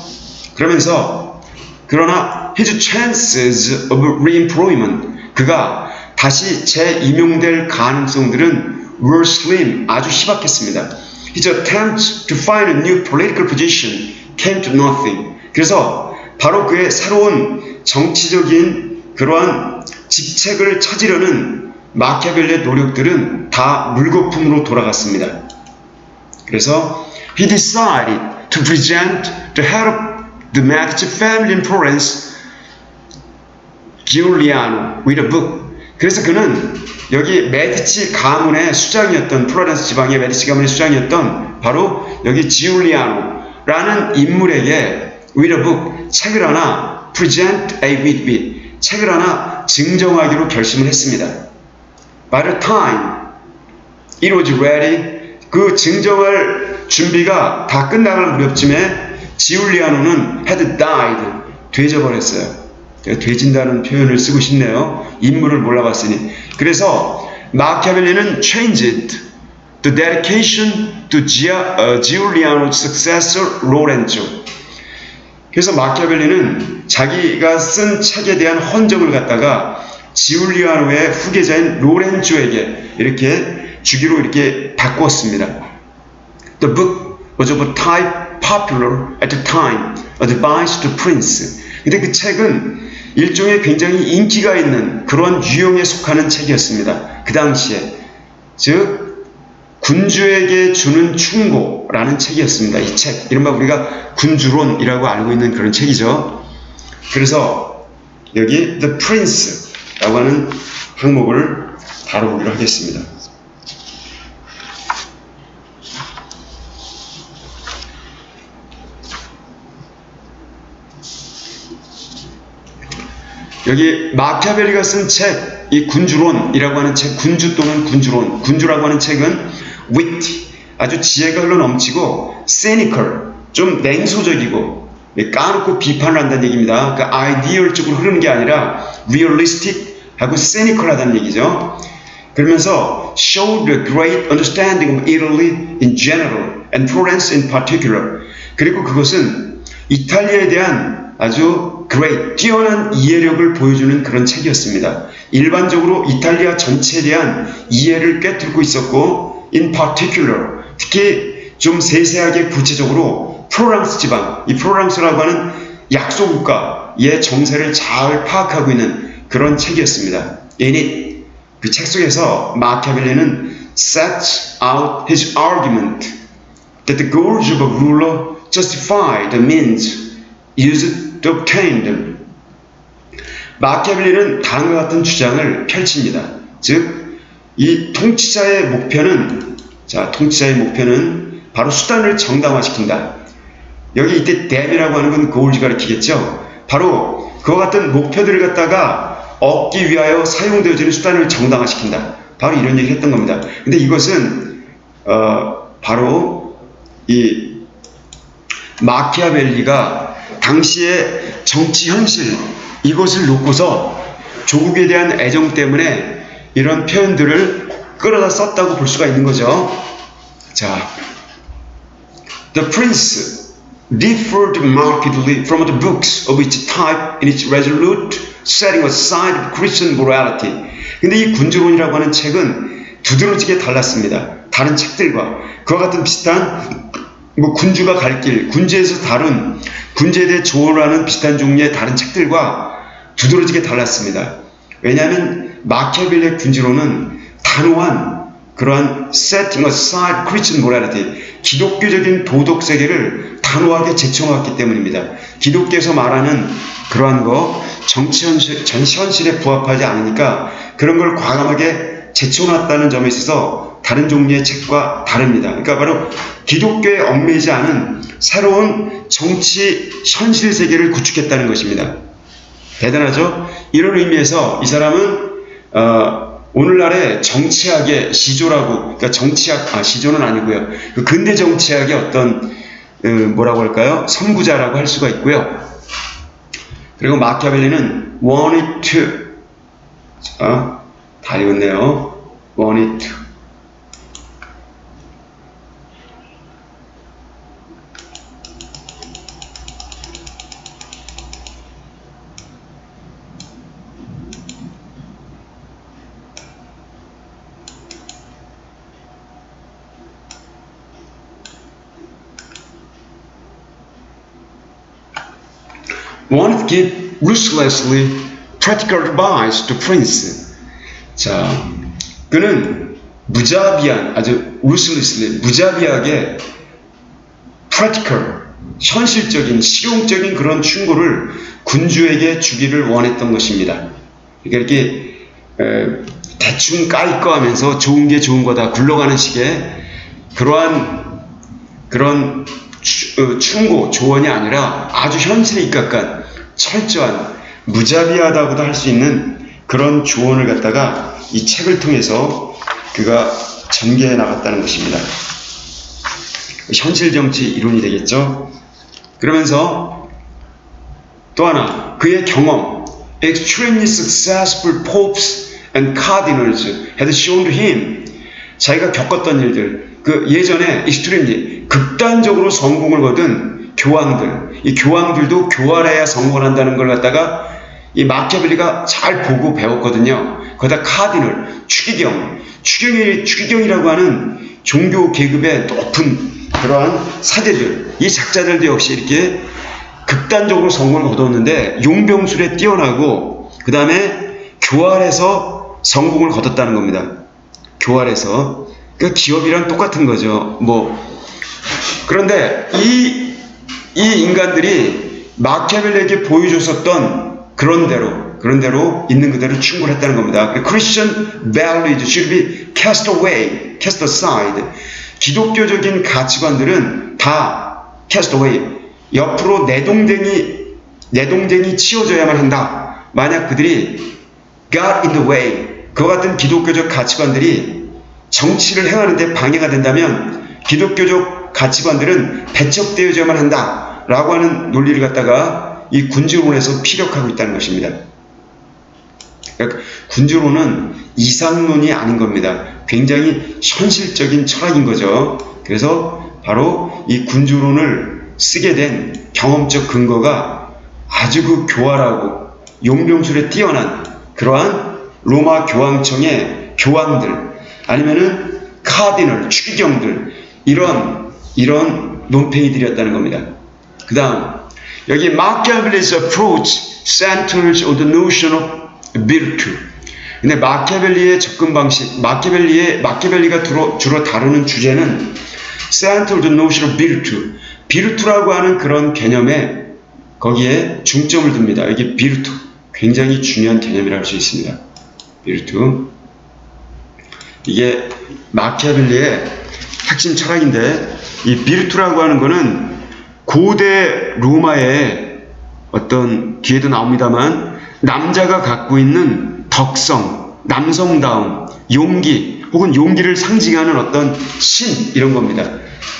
그러나 his chances of reemployment, 그가 다시 재임용될 가능성들은 were slim, 아주 희박했습니다. His attempt to find a new political position came to nothing. 그래서 바로 그의 새로운 정치적인 그러한 직책을 찾으려는 마키아벨리의 노력들은 다 물거품으로 돌아갔습니다. 그래서 he decided to present the head of the Medici family in Florence, Giuliano, with a book. 그래서 그는 여기 메디치 가문의 수장이었던, 플로렌스 지방의 메디치 가문의 수장이었던 바로 여기 지울리아노라는 인물에게 with a book, 책을 하나, present a witness, 책을 하나 증정하기로 결심을 했습니다. By the time it was ready, 그 증정할 준비가 다 끝나갈 무렵쯤에 지울리아노는 had died, 되져버렸어요. 되진다는 표현을 쓰고 싶네요. 인물을 몰라봤으니. 그래서 마키아벨리는 changed the dedication to Giuliano's successor Lorenzo. 그래서 마키아벨리는 자기가 쓴 책에 대한 헌정을 갖다가 지울리아노의 후계자인 로렌조에게 이렇게 주기로 이렇게 바꾸었습니다. The book was of a type popular at the time, advised to prince. 근데 그 책은 일종의 굉장히 인기가 있는 그런 유형에 속하는 책이었습니다. 그 당시에. 즉 군주에게 주는 충고라는 책이었습니다. 이 책. 이른바 우리가 군주론이라고 알고 있는 그런 책이죠. 그래서 여기 The Prince라고 하는 항목을 다뤄보기로 하겠습니다. 여기 마키아벨리가 쓴 책, 이 군주론이라고 하는 책, 군주 또는 군주론, 군주라고 하는 책은 wit, 아주 지혜가 흘러넘치고 cynical, 좀 냉소적이고 까놓고 비판을 한다는 얘기입니다. 그러니까 아이디얼 쪽으로 흐르는 게 아니라 realistic 하고 cynical 하다는 얘기죠. 그러면서 showed a great understanding of Italy in general and Florence in particular. 그리고 그것은 이탈리아에 대한 아주 great, 뛰어난 이해력을 보여주는 그런 책이었습니다. 일반적으로 이탈리아 전체에 대한 이해를 꿰뚫고 있었고 in particular, 특히 좀 세세하게 구체적으로 프로랑스 지방, 이 프로랑스라고 하는 약소국가의 정세를 잘 파악하고 있는 그런 책이었습니다. In it, 그 책 속에서 마키아벨리는 sets out his argument that the goals of a ruler justify the means used to obtain them. 마키아벨리는 다음과 같은 주장을 펼칩니다. 즉, 이 통치자의 목표는 바로 수단을 정당화시킨다. 여기 이때 dam이라고 하는 건 goals가 가리키겠죠. 바로 그와 같은 목표들을 갖다가 얻기 위하여 사용되어지는 수단을 정당화시킨다. 바로 이런 얘기를 했던 겁니다. 근데 이것은 바로 이 마키아벨리가 당시의 정치 현실 이것을 놓고서 조국에 대한 애정 때문에 이런 표현들을 끌어다 썼다고 볼 수가 있는 거죠. 자, The Prince differed markedly from the books of its type in its resolute setting aside of Christian morality. 근데 이 군주론이라고 하는 책은 두드러지게 달랐습니다. 다른 책들과 그와 같은 비슷한 군주가 갈 길, 군주에서 다룬 군주에 대해 조언하는 비슷한 종류의 다른 책들과 두드러지게 달랐습니다. 왜냐하면 마키아벨리의 군주론은 단호한 그러한 setting aside Christian morality, 기독교적인 도덕 세계를 단호하게 제쳐놓았기 때문입니다. 기독교에서 말하는 그러한 거 정치 현실에 부합하지 않으니까 그런 걸 과감하게 제쳐놨다는 점에 있어서 다른 종류의 책과 다릅니다. 그러니까 바로 기독교에 얽매이지 않은 새로운 정치 현실 세계를 구축했다는 것입니다. 대단하죠? 이런 의미에서 이 사람은 오늘날의 정치학의 시조라고, 그러니까 시조는 아니고요. 그 근대 정치학의 어떤 뭐라고 할까요? 선구자라고 할 수가 있고요. 그리고 마키아벨리는 wanted to, 다 읽었네요. wanted to. wanted to give ruthlessly practical advice to Prince. 자, 그는 무자비한, 아주 ruthlessly, 무자비하게 practical, 현실적인, 실용적인 그런 충고를 군주에게 주기를 원했던 것입니다. 그러니까 이렇게 대충 까이꺼 하면서 좋은 게 좋은 거다 굴러가는 식의 그런 충고, 조언이 아니라 아주 현실에 입각한 철저한, 무자비하다고도 할 수 있는 그런 조언을 갖다가 이 책을 통해서 그가 전개해 나갔다는 것입니다. 현실 정치 이론이 되겠죠. 그러면서 또 하나, 그의 경험, extremely successful popes and cardinals had shown to him, 자기가 겪었던 일들, 그 예전에 extremely 극단적으로 성공을 거둔 교황들, 이 교황들도 교활해야 성공을 한다는 걸 갖다가 이 마키아벨리가 잘 보고 배웠거든요. 거기다 카디널, 추기경이라고 하는 종교 계급의 높은 그러한 사제들, 이 작자들도 역시 이렇게 극단적으로 성공을 거뒀는데 용병술에 뛰어나고 그 다음에 교활해서 성공을 거뒀다는 겁니다. 교활해서. 그러니까 기업이랑 똑같은 거죠. 그런데 이 인간들이 마키아벨리에게 보여줬었던 그런 대로 있는 그대로 충고를 했다는 겁니다. Christian values should be cast aside. 기독교적인 가치관들은 다 cast away. 옆으로 내동댕이 치워져야만 한다. 만약 그들이 got in the way, 그와 같은 기독교적 가치관들이 정치를 행하는데 방해가 된다면 기독교적 가치관들은 배척되어야만 한다. 라고 하는 논리를 갖다가 이 군주론에서 피력하고 있다는 것입니다. 그러니까 군주론은 이상론이 아닌 겁니다. 굉장히 현실적인 철학인 거죠. 그래서 바로 이 군주론을 쓰게 된 경험적 근거가 아주 그 교활하고 용병술에 뛰어난 그러한 로마 교황청의 교황들 아니면은 카디널, 추기경들 이런 논팽이들이었다는 겁니다. 그 다음 여기 Machiavelli's approach centers on the notion of virtue. 근데 마키아벨리의 접근 방식, 마키아벨리가 주로 다루는 주제는 center of the notion of virtue. 비르투라고 하는 그런 개념에 거기에 중점을 둡니다. 여기 비르투 굉장히 중요한 개념이라고 할 수 있습니다. 비르투 이게 마키아벨리의 핵심 철학인데 이 비르투라고 하는 거는 고대 로마의 어떤 뒤에도 나옵니다만 남자가 갖고 있는 덕성, 남성다움, 용기 혹은 용기를 상징하는 어떤 신 이런 겁니다.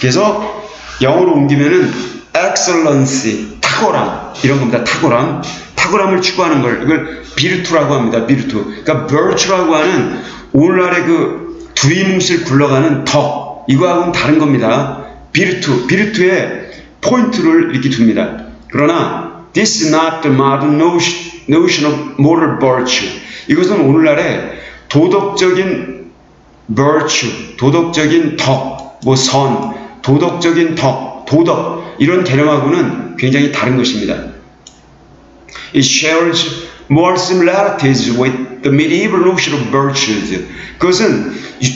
그래서 영어로 옮기면은 excellency, 탁월함 이런 겁니다. 탁월함을 추구하는 걸 이걸 비르투라고 합니다. 비르투. 그러니까 virtue라고 하는 오늘날의 그 두리뭉실 굴러가는 덕 이거하고는 다른 겁니다. 비르투의 포인트를 이렇게 둡니다. 그러나 this is not the modern notion of moral virtue. 이것은 오늘날의 도덕적인 virtue, 도덕적인 덕, 선, 도덕적인 도덕 이런 개념하고는 굉장히 다른 것입니다. It shares more similarities with the medieval notion of virtues. 그것은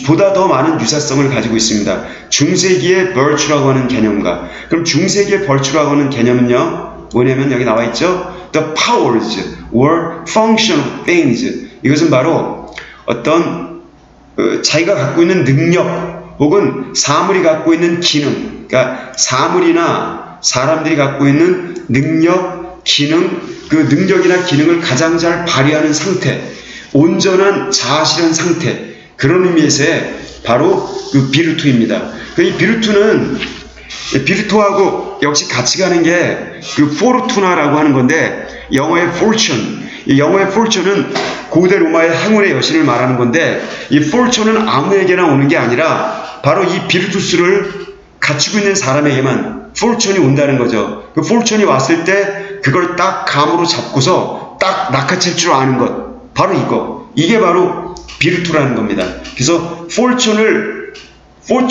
보다 더 많은 유사성을 가지고 있습니다. 중세기의 virtue라고 하는 개념과 그럼 중세기의 virtue라고 하는 개념은요 뭐냐면 여기 나와 있죠. The powers or function of things. 이것은 바로 어떤 자기가 갖고 있는 능력 혹은 사물이 갖고 있는 기능, 그러니까 사물이나 사람들이 갖고 있는 능력, 기능, 그 능력이나 기능을 가장 잘 발휘하는 상태, 온전한 자아실현 상태, 그런 의미에서의 바로 그 비르투입니다. 이 비르투는 비르투하고 역시 같이 가는 게 그 포르투나라고 하는 건데 영어의 fortune, 이 영어의 fortune은 고대 로마의 행운의 여신을 말하는 건데 이 fortune은 아무에게나 오는 게 아니라 바로 이 비르투스를 갖추고 있는 사람에게만 fortune이 온다는 거죠. 그 fortune이 왔을 때 그걸 딱 감으로 잡고서 딱 낚아챌 줄 아는 것, 바로 이게 바로 비르투라는 겁니다. 그래서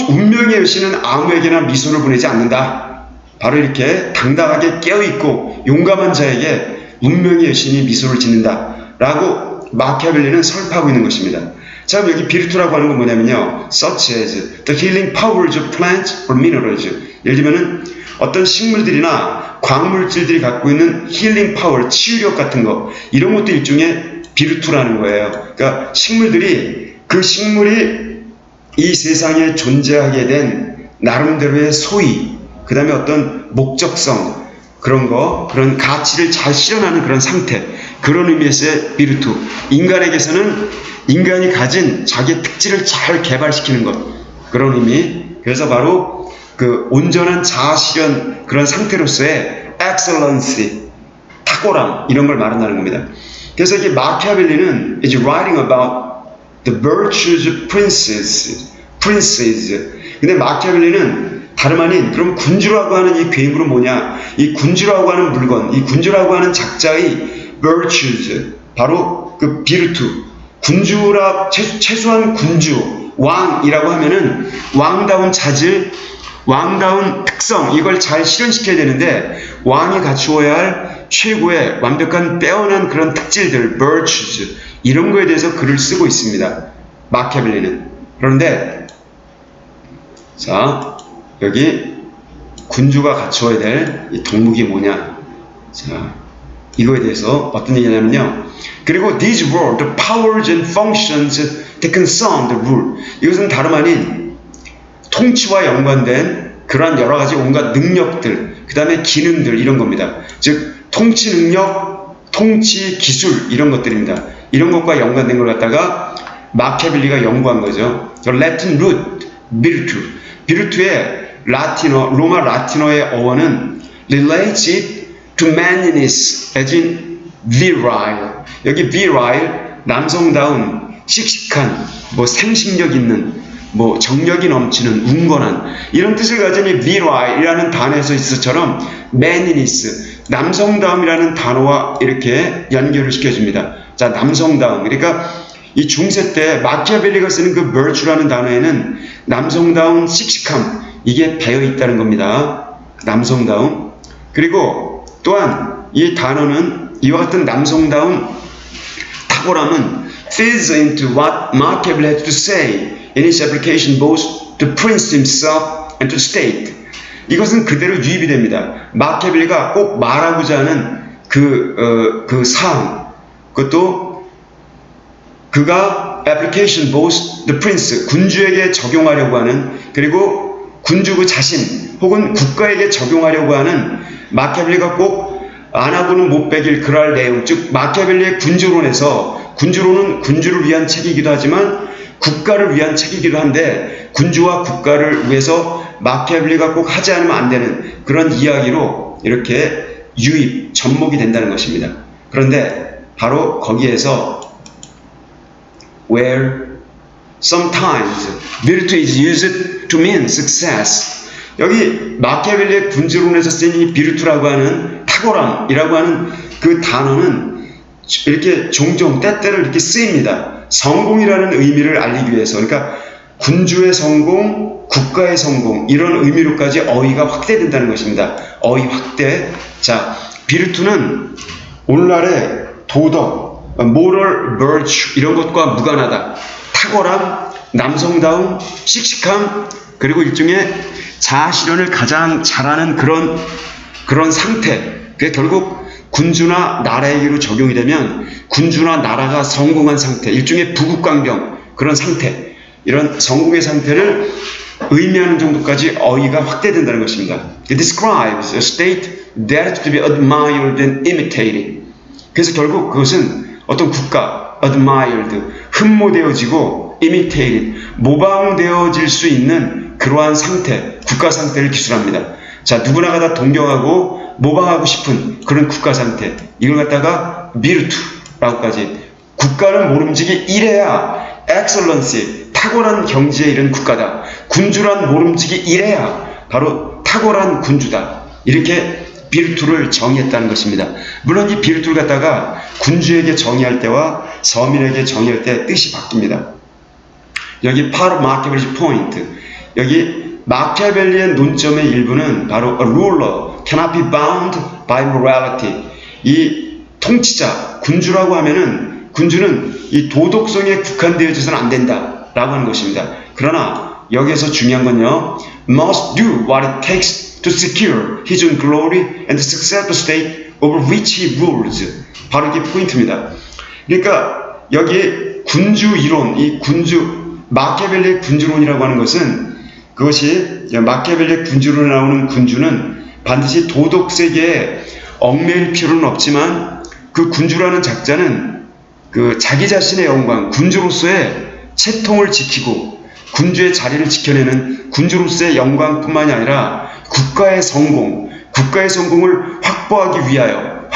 운명의 여신은 아무에게나 미소를 보내지 않는다. 바로 이렇게 당당하게 깨어있고 용감한 자에게 운명의 여신이 미소를 짓는다 라고 마키아벨리는 설파하고 있는 것입니다. 자, 여기 비르투라고 하는 건 뭐냐면요, such as the healing powers of plants or minerals. 예를 들면은 어떤 식물들이나 광물질들이 갖고 있는 힐링 파워, 치유력 같은 거, 이런 것도 일종의 비르투라는 거예요. 그러니까 그 식물이 이 세상에 존재하게 된 나름대로의 소위, 그 다음에 어떤 목적성, 그런 가치를 잘 실현하는 그런 상태, 그런 의미에서의 비르투. 인간에게서는 인간이 가진 자기의 특질을 잘 개발시키는 것, 그런 의미. 그래서 바로 그 온전한 자아 실현 그런 상태로서의 excellency, 탁월함, 이런 걸 말한다는 겁니다. 그래서 이게 마키아벨리는 is writing about the virtues of princes. 근데 마키아벨리는 다름 아닌 그럼 군주라고 하는 이 괴물은 뭐냐? 이 군주라고 하는 물건, 이 군주라고 하는 작자의 virtues, 바로 그 비르투, 군주라 최소한 군주, 왕이라고 하면은 왕다운 자질, 왕다운 특성, 이걸 잘 실현시켜야 되는데 왕이 갖추어야 할 최고의 완벽한 빼어난 그런 특질들, virtues, 이런 거에 대해서 글을 쓰고 있습니다. 마키아벨리는. 그런데 자, 여기 군주가 갖추어야 될 이 덕목이 뭐냐? 자, 이거에 대해서 어떤 얘기냐면요. 그리고 these were the powers and functions that concern the rule. 이것은 다름 아닌 통치와 연관된 그러한 여러 가지 온갖 능력들, 그 다음에 기능들, 이런 겁니다. 즉 통치 능력, 통치 기술, 이런 것들입니다. 이런 것과 연관된 걸 갖다가 마키아벨리가 연구한 거죠. Latin root, virtu. 비르투의 라틴어, 로마 라틴어의 어원은 relates it to manliness, as in virile. 여기 virile, 남성다운, 씩씩한, 뭐 생식력 있는, 뭐 정력이 넘치는, 운건한, 이런 뜻을 가진 이 virile이라는 단어에서 있어처럼 manliness, 남성다움이라는 단어와 이렇게 연결을 시켜줍니다. 자, 남성다움. 그러니까 이 중세 때 마키아벨리가 쓰는 그 virtue라는 단어에는 남성다운 씩씩함, 이게 배어 있다는 겁니다. 남성다움. 그리고 또한 이 단어는 이와 같은 남성다운 탁월함은 feeds into what Machiavelli had to say in his application both to Prince himself and to the state. 이것은 그대로 유입이 됩니다. 마키아벨리가 꼭 말하고자 하는 그 사항, 그것도 그가 application both the prince, 군주에게 적용하려고 하는, 그리고 군주 그 자신 혹은 국가에게 적용하려고 하는, 마키아벨리가 꼭 안 하고는 못 빼길 그럴 내용, 즉 마키아벨리의 군주론에서, 군주론은 군주를 위한 책이기도 하지만 국가를 위한 책이기도 한데 군주와 국가를 위해서 마키아벨리가 꼭 하지 않으면 안 되는 그런 이야기로 이렇게 유입, 접목이 된다는 것입니다. 그런데 바로 거기에서 where sometimes virtue is used to mean success. 여기 마키아벨리의 군주론에서 쓰인 이 비르투라고 하는 탁월함이라고 하는 그 단어는 이렇게 종종 때때로 이렇게 쓰입니다. 성공이라는 의미를 알리기 위해서. 그러니까 군주의 성공, 국가의 성공, 이런 의미로까지 어휘가 확대된다는 것입니다. 어휘 확대. 자, 비르투는 오늘날의 도덕, moral virtue, 이런 것과 무관하다. 탁월함, 남성다움, 씩씩함, 그리고 일종의 자아실현을 가장 잘하는 그런 상태. 그게 결국 군주나 나라에게로 적용이 되면 군주나 나라가 성공한 상태, 일종의 부국강병, 그런 상태, 이런 성공의 상태를 의미하는 정도까지 어휘가 확대된다는 것입니다. It describes a state that is to be admired and imitated. 그래서 결국 그것은 어떤 국가, admired, 흠모되어지고 imitated, 모방되어질 수 있는 그러한 상태, 국가 상태를 기술합니다. 자, 누구나가 다 동경하고 모방하고 싶은 그런 국가 상태, 이걸 갖다가 비르투라고까지, 국가는 모름지기 이래야 엑셀런시, 탁월한 경지에 이른 국가다. 군주란 모름지기 이래야 바로 탁월한 군주다. 이렇게 비르투를 정의했다는 것입니다. 물론 이 비르투를 갖다가 군주에게 정의할 때와 서민에게 정의할 때 뜻이 바뀝니다. 여기 part of Machiavelli's point, 여기 마키아벨리의 논점의 일부는 바로 a ruler cannot be bound by morality. 이 통치자, 군주라고 하면은 군주는 이 도덕성에 국한되어져서는 안 된다라고 하는 것입니다. 그러나 여기에서 중요한 건요, must do what it takes to secure his own glory and the success of the state over which he rules. 바로 이게 포인트입니다. 그러니까 여기 군주 이론, 이 마키아벨리의 군주론이라고 하는 것은, 그것이 마키아벨리의 군주론에 나오는 군주는 반드시 도덕 세계에 얽매일 필요는 없지만 그 군주라는 작자는 그 자기 자신의 영광, 군주로서의 채통을 지키고 군주의 자리를 지켜내는 군주로서의 영광뿐만이 아니라 국가의 성공을 확보하기 위하여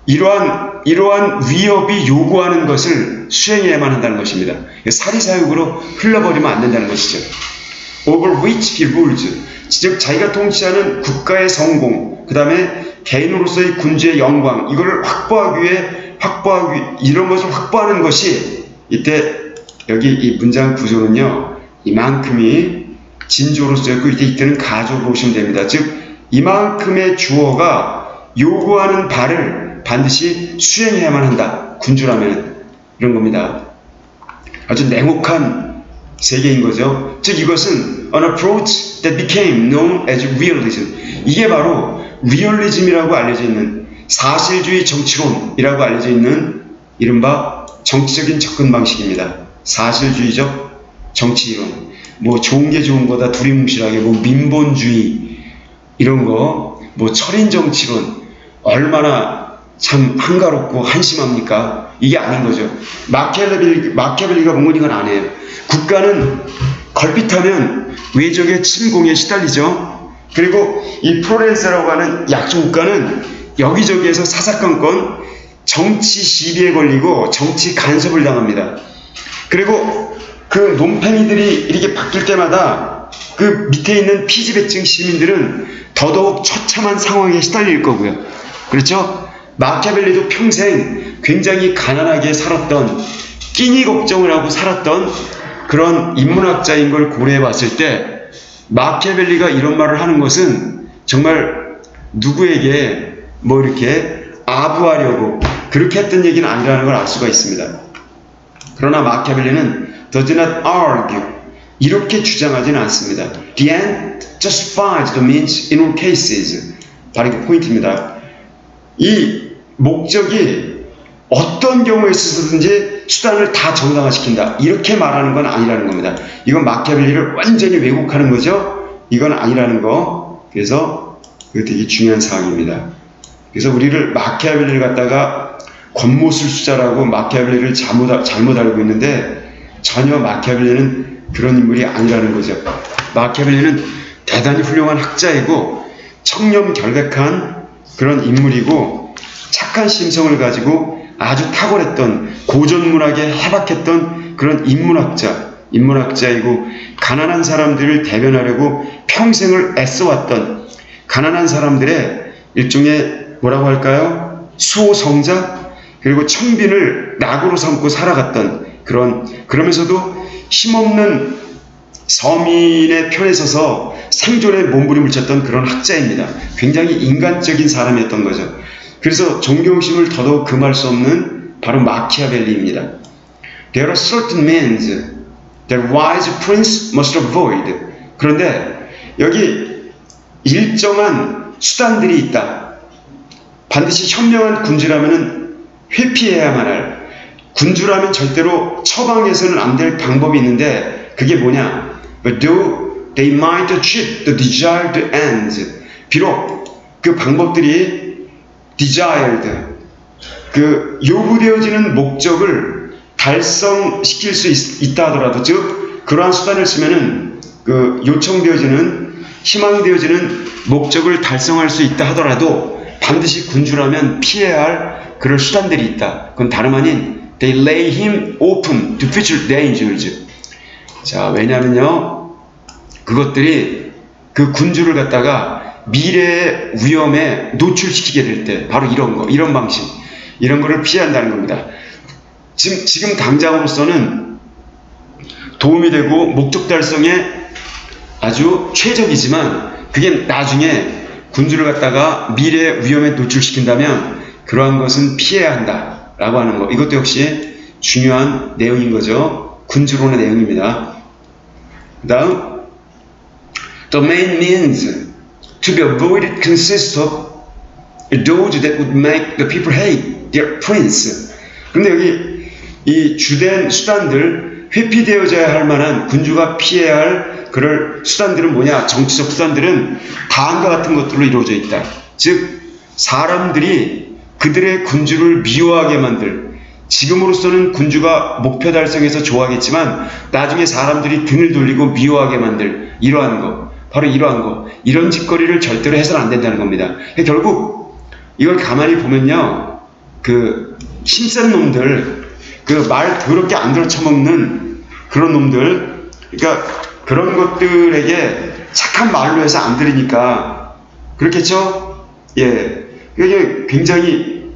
이러한 위협이 요구하는 것을 수행해야만 한다는 것입니다. 사리사욕으로 흘러버리면 안 된다는 것이죠. over which he rules. 즉 자기가 통치하는 국가의 성공, 그 다음에 개인으로서의 군주의 영광, 이걸 이런 것을 확보하는 것이, 이때 여기 이 문장 구조는요, 이만큼이 진주어로 쓰였고, 이때는 가조로 보시면 됩니다. 즉 이만큼의 주어가 요구하는 바를 반드시 수행해야만 한다, 군주라면. 이런 겁니다. 아주 냉혹한 세계인 거죠. 즉 이것은 an approach that became known as realism. 이게 바로 리얼리즘이라고 알려져 있는, 사실주의 정치론이라고 알려져 있는 이른바 정치적인 접근 방식입니다. 사실주의적 정치이론. 뭐 좋은 게 좋은 거다 두리뭉실하게, 뭐 민본주의 이런 거, 뭐 철인 정치론, 얼마나 참 한가롭고 한심합니까? 이게 아닌 거죠. 마키아벨리가 본 건 이건 아니에요. 국가는 걸핏하면 외적의 침공에 시달리죠. 그리고 이 프로렌스라고 하는 약소 국가는 여기저기에서 사사건건 정치 시비에 걸리고 정치 간섭을 당합니다. 그리고 그 논팽이들이 이렇게 바뀔 때마다 그 밑에 있는 피지배층 시민들은 더더욱 처참한 상황에 시달릴 거고요. 그렇죠? 마키아벨리도 평생 굉장히 가난하게 살았던, 끼니 걱정을 하고 살았던 그런 인문학자인 걸 고려해 봤을 때, 마키아벨리가 이런 말을 하는 것은 정말 누구에게 뭐 이렇게 아부하려고 그렇게 했던 얘기는 아니라는 걸 알 수가 있습니다. 그러나 마키아벨리는 does not argue, 이렇게 주장하지는 않습니다. The end justifies the means in all cases. 바로 그 포인트입니다. 이 목적이 어떤 경우에 있어서든지 수단을 다 정당화시킨다, 이렇게 말하는 건 아니라는 겁니다. 이건 마키아벨리를 완전히 왜곡하는 거죠. 이건 아니라는 거. 그래서 이거 되게 중요한 사항입니다. 그래서 우리를 마키아벨리를 갖다가 권모술 수자라고 마키아벨리를 잘못 알고 있는데, 전혀 마키아벨리는 그런 인물이 아니라는 거죠. 마키아벨리는 대단히 훌륭한 학자이고 청렴결백한 그런 인물이고, 착한 심성을 가지고 아주 탁월했던, 고전문학에 해박했던 그런 인문학자이고, 가난한 사람들을 대변하려고 평생을 애써왔던, 가난한 사람들의 일종의 뭐라고 할까요? 수호성자, 그리고 청빈을 낙으로 삼고 살아갔던 그러면서도 힘없는 서민의 편에 서서 생존에 몸부림을 쳤던 그런 학자입니다. 굉장히 인간적인 사람이었던 거죠. 그래서 존경심을 더더욱 금할 수 없는 바로 마키아벨리입니다. There are certain means that wise prince must avoid. 그런데 여기 일정한 수단들이 있다. 반드시 현명한 군주라면 회피해야만 할, 군주라면 절대로 처방해서는 안 될 방법이 있는데, 그게 뭐냐? But though they might achieve the desired ends, 비록 그 방법들이 desired, 그 요구되어지는 목적을 달성시킬 수 있다 하더라도, 즉 그러한 수단을 쓰면은 그 요청되어지는, 희망되어지는 목적을 달성할 수 있다 하더라도 반드시 군주라면 피해야 할 그런 수단들이 있다. 그건 다름 아닌 they lay him open to future dangers. 자, 왜냐면요, 그것들이 그 군주를 갖다가 미래의 위험에 노출시키게 될 때, 바로 이런 방식, 이런 거를 피해야 한다는 겁니다. 지금 당장으로서는 도움이 되고 목적 달성에 아주 최적이지만, 그게 나중에 군주를 갖다가 미래의 위험에 노출시킨다면 그러한 것은 피해야 한다라고 하는 거. 이것도 역시 중요한 내용인 거죠. 군주론의 내용입니다. 그 다음, the main means to be avoided consists of those that would make the people hate their prince. 그런데 여기 이 주된 수단들, 회피되어져야 할 만한, 군주가 피해야 할 그럴 수단들은 뭐냐? 정치적 수단들은 다음과 같은 것들로 이루어져 있다. 즉 사람들이 그들의 군주를 미워하게 만들, 지금으로서는 군주가 목표 달성해서 좋아하겠지만 나중에 사람들이 등을 돌리고 미워하게 만들, 이러한 거, 바로 이러한 거, 이런 짓거리를 절대로 해서는 안 된다는 겁니다. 결국 이걸 가만히 보면요, 그 힘센 놈들, 그 말 더럽게 안 들어쳐먹는 그런 놈들, 그러니까 그런 것들에게 착한 말로 해서 안 들으니까 그렇겠죠? 예. 그게 굉장히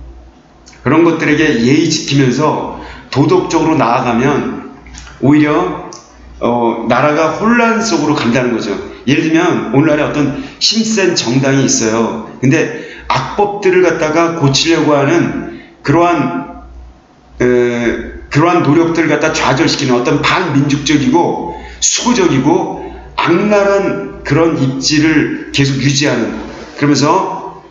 그런 것들에게 예의 지키면서 도덕적으로 나아가면 오히려 나라가 혼란 속으로 간다는 거죠. 예를 들면 오늘날에 어떤 힘센 정당이 있어요. 근데 악법들을 갖다가 고치려고 하는 그러한 노력들을 갖다 좌절시키는 어떤 반민족적이고 수구적이고 악랄한 그런 입지를 계속 유지하는, 그러면서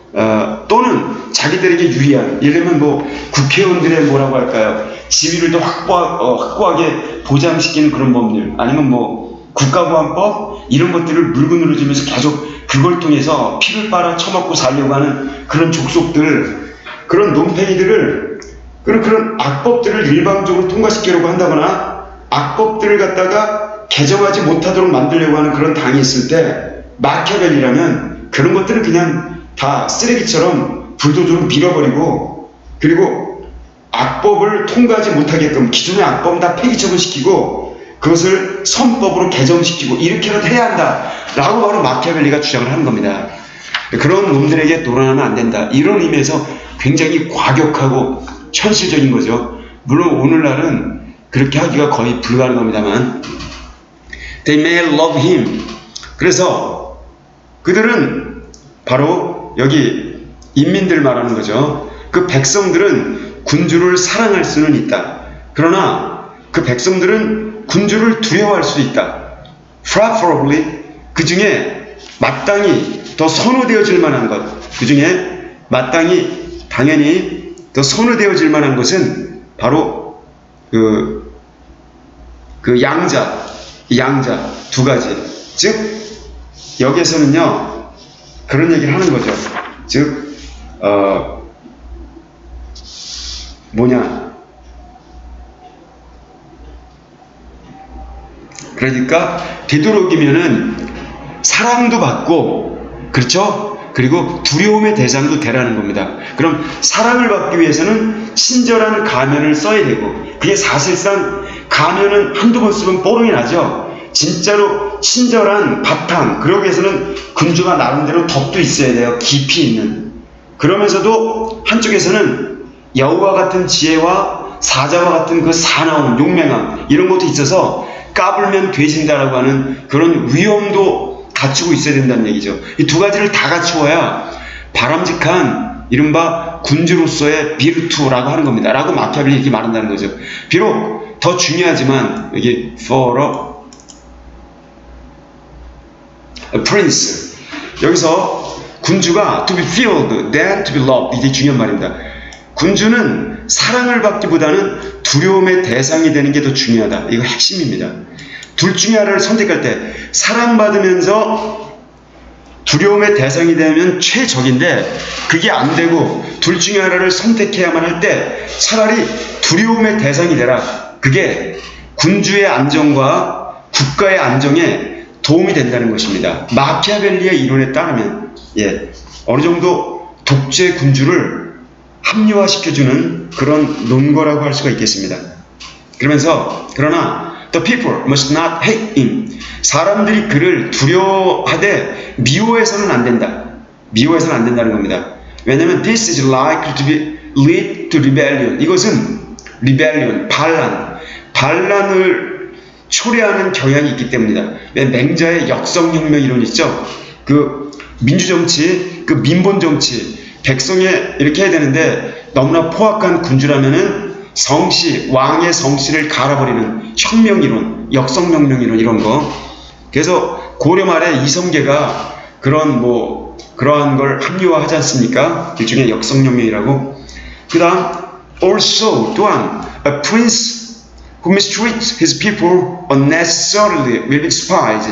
또는 자기들에게 유리한, 예를 들면 뭐 국회의원들의 뭐라고 할까요, 지위를 더 확고하게 보장시키는 그런 법률, 아니면 뭐 국가보안법 이런 것들을 물고 늘어지면서 계속 그걸 통해서 피를 빨아 처먹고 살려고 하는 그런 족속들, 그런 논팽이들을, 그런 악법들을 일방적으로 통과시키려고 한다거나 악법들을 갖다가 개정하지 못하도록 만들려고 하는 그런 당이 있을 때 마키아벨리라면 그런 것들은 그냥 다 쓰레기처럼 불도저로 밀어버리고, 그리고 악법을 통과하지 못하게끔 기존의 악법은 다 폐기 처분시키고 그것을 선법으로 개정시키고 이렇게라도 해야 한다라고 바로 마키아벨리가 주장을 하는 겁니다. 그런 놈들에게 놀아나면 안 된다, 이런 의미에서 굉장히 과격하고 현실적인 거죠. 물론 오늘날은 그렇게 하기가 거의 불가능합니다만, they may love him. 그래서 그들은 바로 여기 인민들 말하는 거죠. 그 백성들은 군주를 사랑할 수는 있다. 그러나 그 백성들은 군주를 두려워할 수도 있다. Preferably, 그 중에 마땅히 더 선호되어질 만한 것, 그 중에 마땅히 당연히 더 선호되어질 만한 것은 바로 그 양자 두 가지. 즉 여기에서는요 그런 얘기를 하는 거죠. 즉 그러니까 되도록이면은 사랑도 받고, 그렇죠? 그리고 두려움의 대상도 되라는 겁니다. 그럼 사랑을 받기 위해서는 친절한 가면을 써야 되고, 그게 사실상 가면은 한두 번 쓰면 뽀롱이 나죠. 진짜로 친절한 바탕, 그러기 위해서는 군주가 나름대로 덕도 있어야 돼요. 깊이 있는. 그러면서도 한쪽에서는 여우와 같은 지혜와 사자와 같은 그 사나움, 용맹함 이런 것도 있어서 까불면 돼진다라고 하는 그런 위험도 갖추고 있어야 된다는 얘기죠. 이 두 가지를 다 갖추어야 바람직한 이른바 군주로서의 비르투라고 하는 겁니다. 라고 마키아벨리 이렇게 말한다는 거죠. 비록 더 중요하지만 여기 for a prince, 여기서 군주가 to be feared than to be loved, 이게 중요한 말입니다. 군주는 사랑을 받기보다는 두려움의 대상이 되는 게 더 중요하다. 이거 핵심입니다. 둘 중에 하나를 선택할 때 사랑받으면서 두려움의 대상이 되면 최적인데, 그게 안 되고 둘 중에 하나를 선택해야만 할 때 차라리 두려움의 대상이 되라. 그게 군주의 안정과 국가의 안정에 도움이 된다는 것입니다. 마키아벨리의 이론에 따르면 어느 정도 독재 군주를 합리화시켜주는 그런 논거라고 할 수가 있겠습니다. 그러면서 그러나 the people must not hate him. 사람들이 그를 두려워하되 미워해서는 안 된다. 미워해서는 안 된다는 겁니다. 왜냐하면 this is likely to be lead to rebellion. 이것은 rebellion, 반란을 초래하는 경향이 있기 때문이다. 맹자의 역성혁명 이론 있죠. 그 민주정치, 그 민본정치, 백성에 이렇게 해야 되는데 너무나 포악한 군주라면은 성씨, 왕의 성씨를 갈아버리는 혁명이론, 역성혁명 이론 이런 거. 그래서 고려 말에 이성계가 그러한 걸 합리화하지 않습니까? 일종의 역성혁명이라고. 그 다음 also 또한 a prince who mistreats his people unnecessarily will be despised.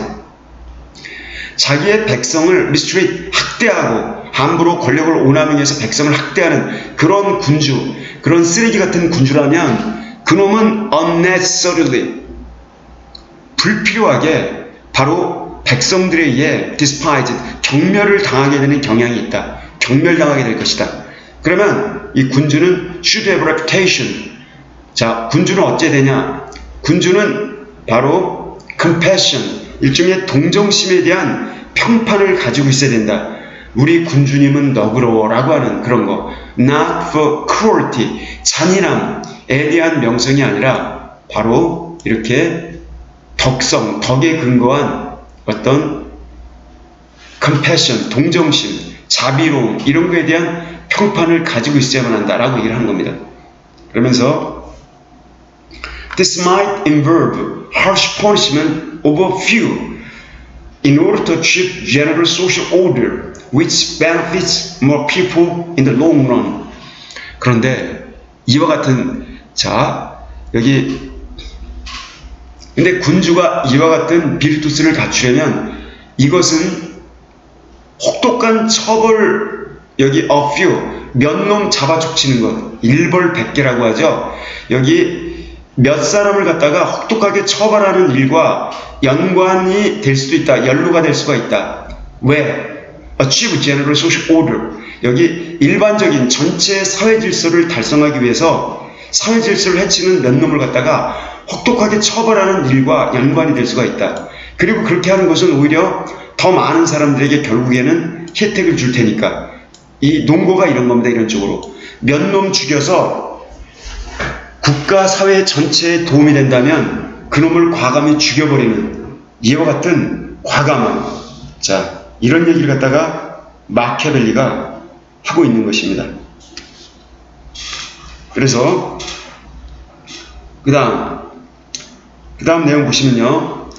자기의 백성을 mistreat, 학대하고 함부로 권력을 오남용해서 백성을 학대하는 그런 군주, 그런 쓰레기 같은 군주라면 그놈은 unnecessarily, 불필요하게 바로 백성들에 의해 despised, 경멸을 당하게 되는 경향이 있다. 경멸당하게 될 것이다. 그러면 이 군주는 should have reputation. 자, 군주는 어째 되냐? 군주는 바로 compassion, 일종의 동정심에 대한 평판을 가지고 있어야 된다. 우리 군주님은 너그러워라고 하는 그런 거. Not for cruelty, 잔인함에 대한 명성이 아니라 바로 이렇게 덕성, 덕에 근거한 어떤 compassion, 동정심, 자비로움 이런 거에 대한 평판을 가지고 있어야만 한다라고 얘기를 하는 겁니다. 그러면서 This might involve harsh punishment of a few in order to achieve general social order which benefits more people in the long run. 그런데 이와 같은 여기 근데 군주가 이와 같은 비르투스를 갖추려면 이것은 혹독한 처벌 여기 a few 몇 놈 잡아 죽치는 것 일벌백계라고 하죠. 여기 몇 사람을 갖다가 혹독하게 처벌하는 일과 연관이 될 수도 있다. 연루가 될 수가 있다. 왜? Achieve general social order. 여기 일반적인 전체 사회 질서를 달성하기 위해서 사회 질서를 해치는 몇 놈을 갖다가 혹독하게 처벌하는 일과 연관이 될 수가 있다. 그리고 그렇게 하는 것은 오히려 더 많은 사람들에게 결국에는 혜택을 줄 테니까. 이 논거가 이런 겁니다. 이런 쪽으로. 몇 놈 죽여서 국가 사회 전체에 도움이 된다면 그놈을 과감히 죽여버리는 이와 같은 과감함. 이런 얘기를 갖다가 마키아벨리가 하고 있는 것입니다. 그래서 그 다음 내용 보시면요.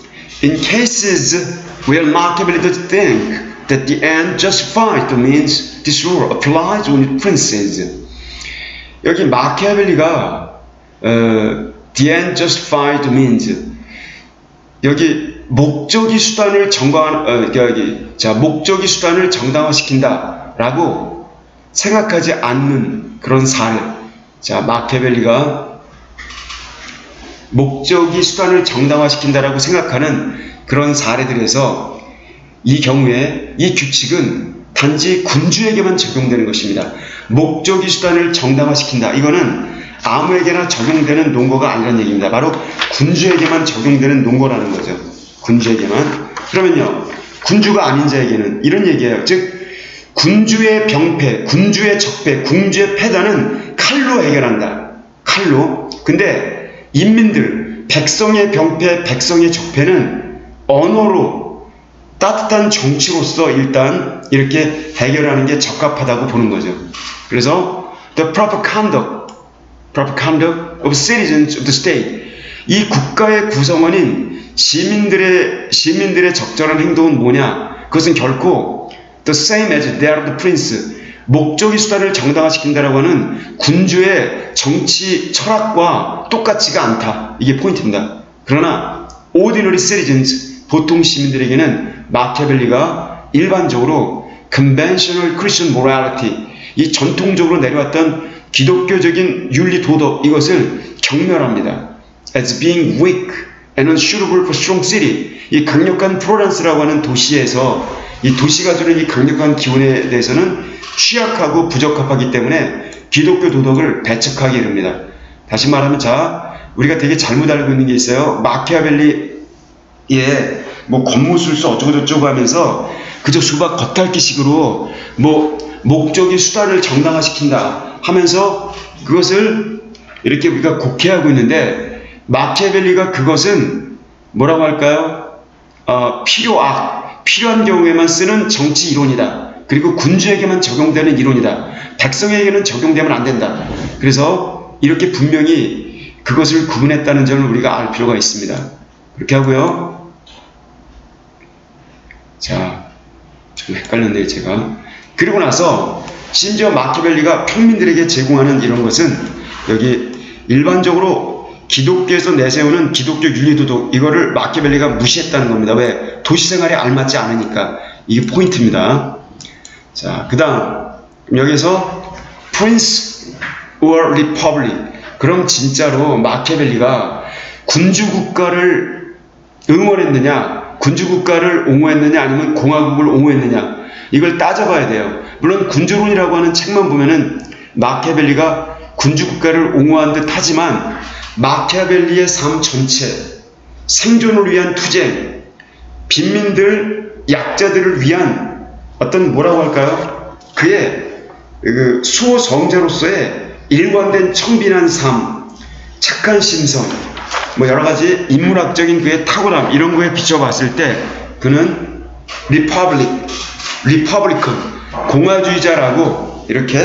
In cases where Machiavelli does think that the end justifies the means, this rule applies only princes. 여기 마키아벨리가 the end justifies the means 여기 목적이 수단을 목적이 수단을 정당화시킨다라고 생각하지 않는 그런 사례. 마키아벨리가 목적이 수단을 정당화시킨다라고 생각하는 그런 사례들에서 이 경우에 이 규칙은 단지 군주에게만 적용되는 것입니다. 목적이 수단을 정당화시킨다. 이거는 아무에게나 적용되는 논거가 아니라는 얘기입니다. 바로 군주에게만 적용되는 논거라는 거죠. 군주에게만. 그러면요, 군주가 아닌 자에게는 이런 얘기예요. 즉, 군주의 병폐, 군주의 적폐, 군주의 패단은 칼로 해결한다. 칼로. 근데 인민들, 백성의 병폐, 백성의 적폐는 언어로 따뜻한 정치로서 일단 이렇게 해결하는 게 적합하다고 보는 거죠. 그래서 the proper conduct of citizens of the state. 이 국가의 구성원인 시민들의 적절한 행동은 뭐냐? 그것은 결코 the same as that of the prince. 목적이 수단을 정당화시킨다라고 하는 군주의 정치 철학과 똑같지가 않다. 이게 포인트입니다. 그러나 ordinary citizens, 보통 시민들에게는 마키아벨리가 일반적으로 conventional Christian morality, 이 전통적으로 내려왔던 기독교적인 윤리 도덕 이것을 경멸합니다. As being weak and unsuitable for strong city. 이 강력한 프로란스라고 하는 도시에서 이 도시가 주는 이 강력한 기운에 대해서는 취약하고 부적합하기 때문에 기독교 도덕을 배척하기 이릅니다. 다시 말하면 우리가 되게 잘못 알고 있는 게 있어요. 마키아벨리의 뭐 권무술수 어쩌고저쩌고 하면서 그저 수박 겉핥기식으로 목적이 수단을 정당화시킨다 하면서 그것을 이렇게 우리가 곡해하고 있는데 마키아벨리가 그것은 뭐라고 할까요? 필요한 경우에만 쓰는 정치 이론이다. 그리고 군주에게만 적용되는 이론이다. 백성에게는 적용되면 안 된다. 그래서 이렇게 분명히 그것을 구분했다는 점을 우리가 알 필요가 있습니다. 그렇게 하고요. 좀 헷갈렸네요, 제가. 그리고 나서 심지어 마키아벨리가 평민들에게 제공하는 이런 것은 여기 일반적으로 기독교에서 내세우는 기독교 윤리도덕 이거를 마키아벨리가 무시했다는 겁니다. 왜? 도시생활에 알맞지 않으니까. 이게 포인트입니다. 그 다음 여기서 Prince or Republic. 그럼 진짜로 마키아벨리가 군주국가를 응원했느냐, 군주국가를 옹호했느냐, 아니면 공화국을 옹호했느냐, 이걸 따져봐야 돼요. 물론 군주론이라고 하는 책만 보면은 마키아벨리가 군주국가를 옹호한 듯 하지만 마키아벨리의 삶 전체, 생존을 위한 투쟁, 빈민들, 약자들을 위한 어떤 뭐라고 할까요? 그의 그 수호성자로서의 일관된 청빈한 삶, 착한 심성, 뭐 여러 가지 인문학적인 그의 탁월함 이런 거에 비춰봤을 때 그는 리퍼블리컨, 공화주의자라고 이렇게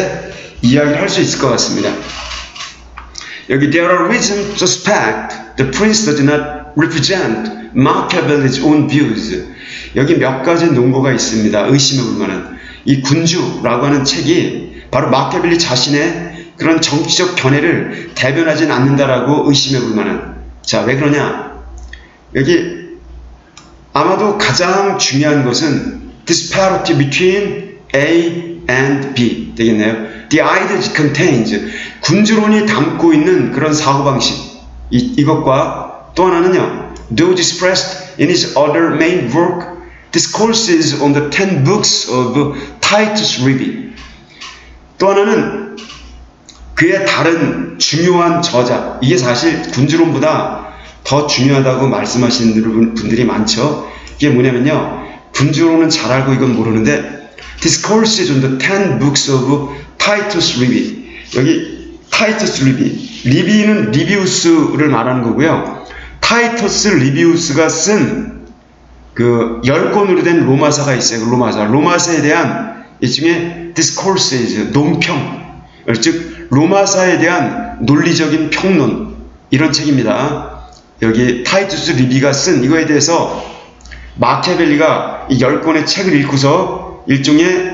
이야기를 할 수 있을 것 같습니다. 여기 there are reasons to suspect the prince does not represent Machiavelli's own views. 여기 몇 가지 논거가 있습니다. 의심해 볼 만한. 이 군주라고 하는 책이 바로 마키아벨리 자신의 그런 정치적 견해를 대변하진 않는다라고 의심해 볼 만한. 자, 왜 그러냐? 여기 아마도 가장 중요한 것은 disparity between A and B 되겠네요. The ideas contains 군주론이 담고 있는 그런 사고방식 이것과 또 하나는요. Those expressed in his other main work discourses on the 10 books of Titus Livy. 또 하나는 그의 다른 중요한 저작 이게 사실 군주론보다 더 중요하다고 말씀하시는 분들이 많죠. 이게 뭐냐면요. 군주론은 잘 알고 이건 모르는데 Discourses on the 10 books of Titus Livy. 여기 타이투스 리비. 리비는 리비우스를 말하는 거고요. 타이투스 리비우스가 쓴 그 10권으로 된 로마사가 있어요. 그 로마사에 대한 일종의 discourses, 논평. 즉 로마사에 대한 논리적인 평론 이런 책입니다. 여기 타이투스 리비가 쓴 이거에 대해서 마키아벨리가 이 10권의 책을 읽고서 일종의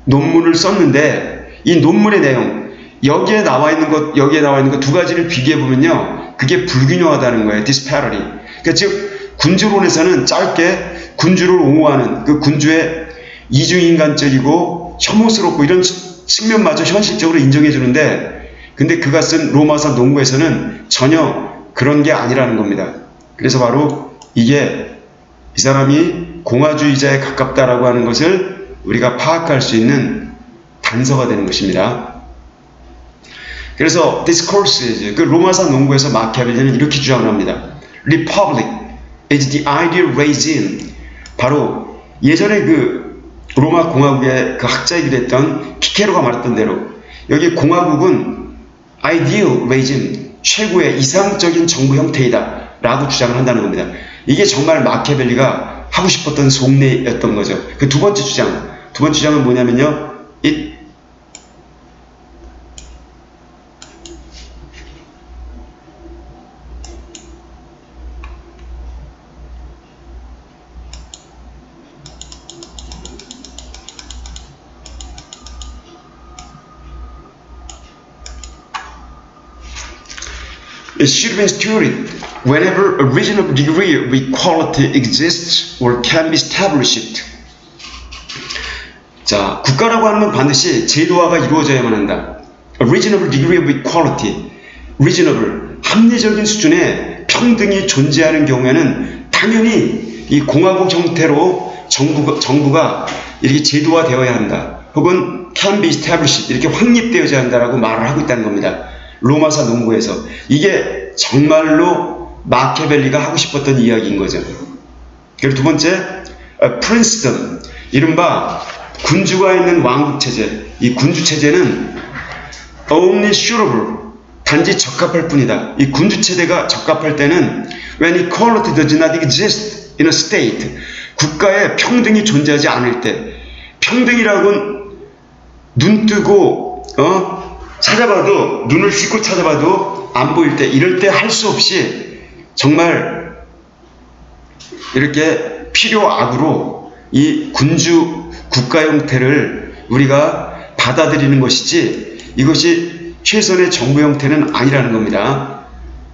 논문을 썼는데 이 논문의 내용 여기에 나와 있는 것 두 가지를 비교해 보면요. 그게 불균형하다는 거예요. disparity. 그러니까 즉 군주론에서는 짧게 군주를 옹호하는 그 군주의 이중인간적이고 혐오스럽고 이런 측면마저 현실적으로 인정해 주는데 근데 그가 쓴 로마서 논구에서는 전혀 그런 게 아니라는 겁니다. 그래서 바로 이게 이 사람이 공화주의자에 가깝다라고 하는 것을 우리가 파악할 수 있는 단서가 되는 것입니다. 그래서 discourses, 그 로마사 논구에서 마키아벨리는 이렇게 주장을 합니다. Republic is the ideal regime. 바로 예전에 그 로마 공화국의 그 학자이기도 했던 키케로가 말했던 대로 여기 공화국은 ideal regime, 최고의 이상적인 정부 형태이다 라고 주장을 한다는 겁니다. 이게 정말 마키아벨리가 하고 싶었던 속내였던 거죠. 그 두 번째 주장은 뭐냐면요. It should be instituted whenever a reasonable degree of equality exists or can be established. 자, 국가라고 하는 건 반드시 제도화가 이루어져야만 한다. A reasonable degree of equality. reasonable, 합리적인 수준의 평등이 존재하는 경우에는 당연히 이 공화국 형태로 정부가 이렇게 제도화되어야 한다. 혹은 can be established, 이렇게 확립되어야 한다라고 말을 하고 있다는 겁니다. 로마사 논구에서. 이게 정말로 마키아벨리가 하고 싶었던 이야기인 거죠. 그리고 두 번째, 프린스턴, 이른바 군주가 있는 왕국체제. 이 군주체제는 only suitable, 단지 적합할 뿐이다. 이 군주체제가 적합할 때는 when equality does not exist in a state, 국가에 평등이 존재하지 않을 때, 평등이라고는 눈 뜨고 찾아봐도, 눈을 씻고 찾아봐도 안 보일 때, 이럴 때 할 수 없이 정말 이렇게 필요악으로 이 군주 국가 형태를 우리가 받아들이는 것이지 이것이 최선의 정부 형태는 아니라는 겁니다.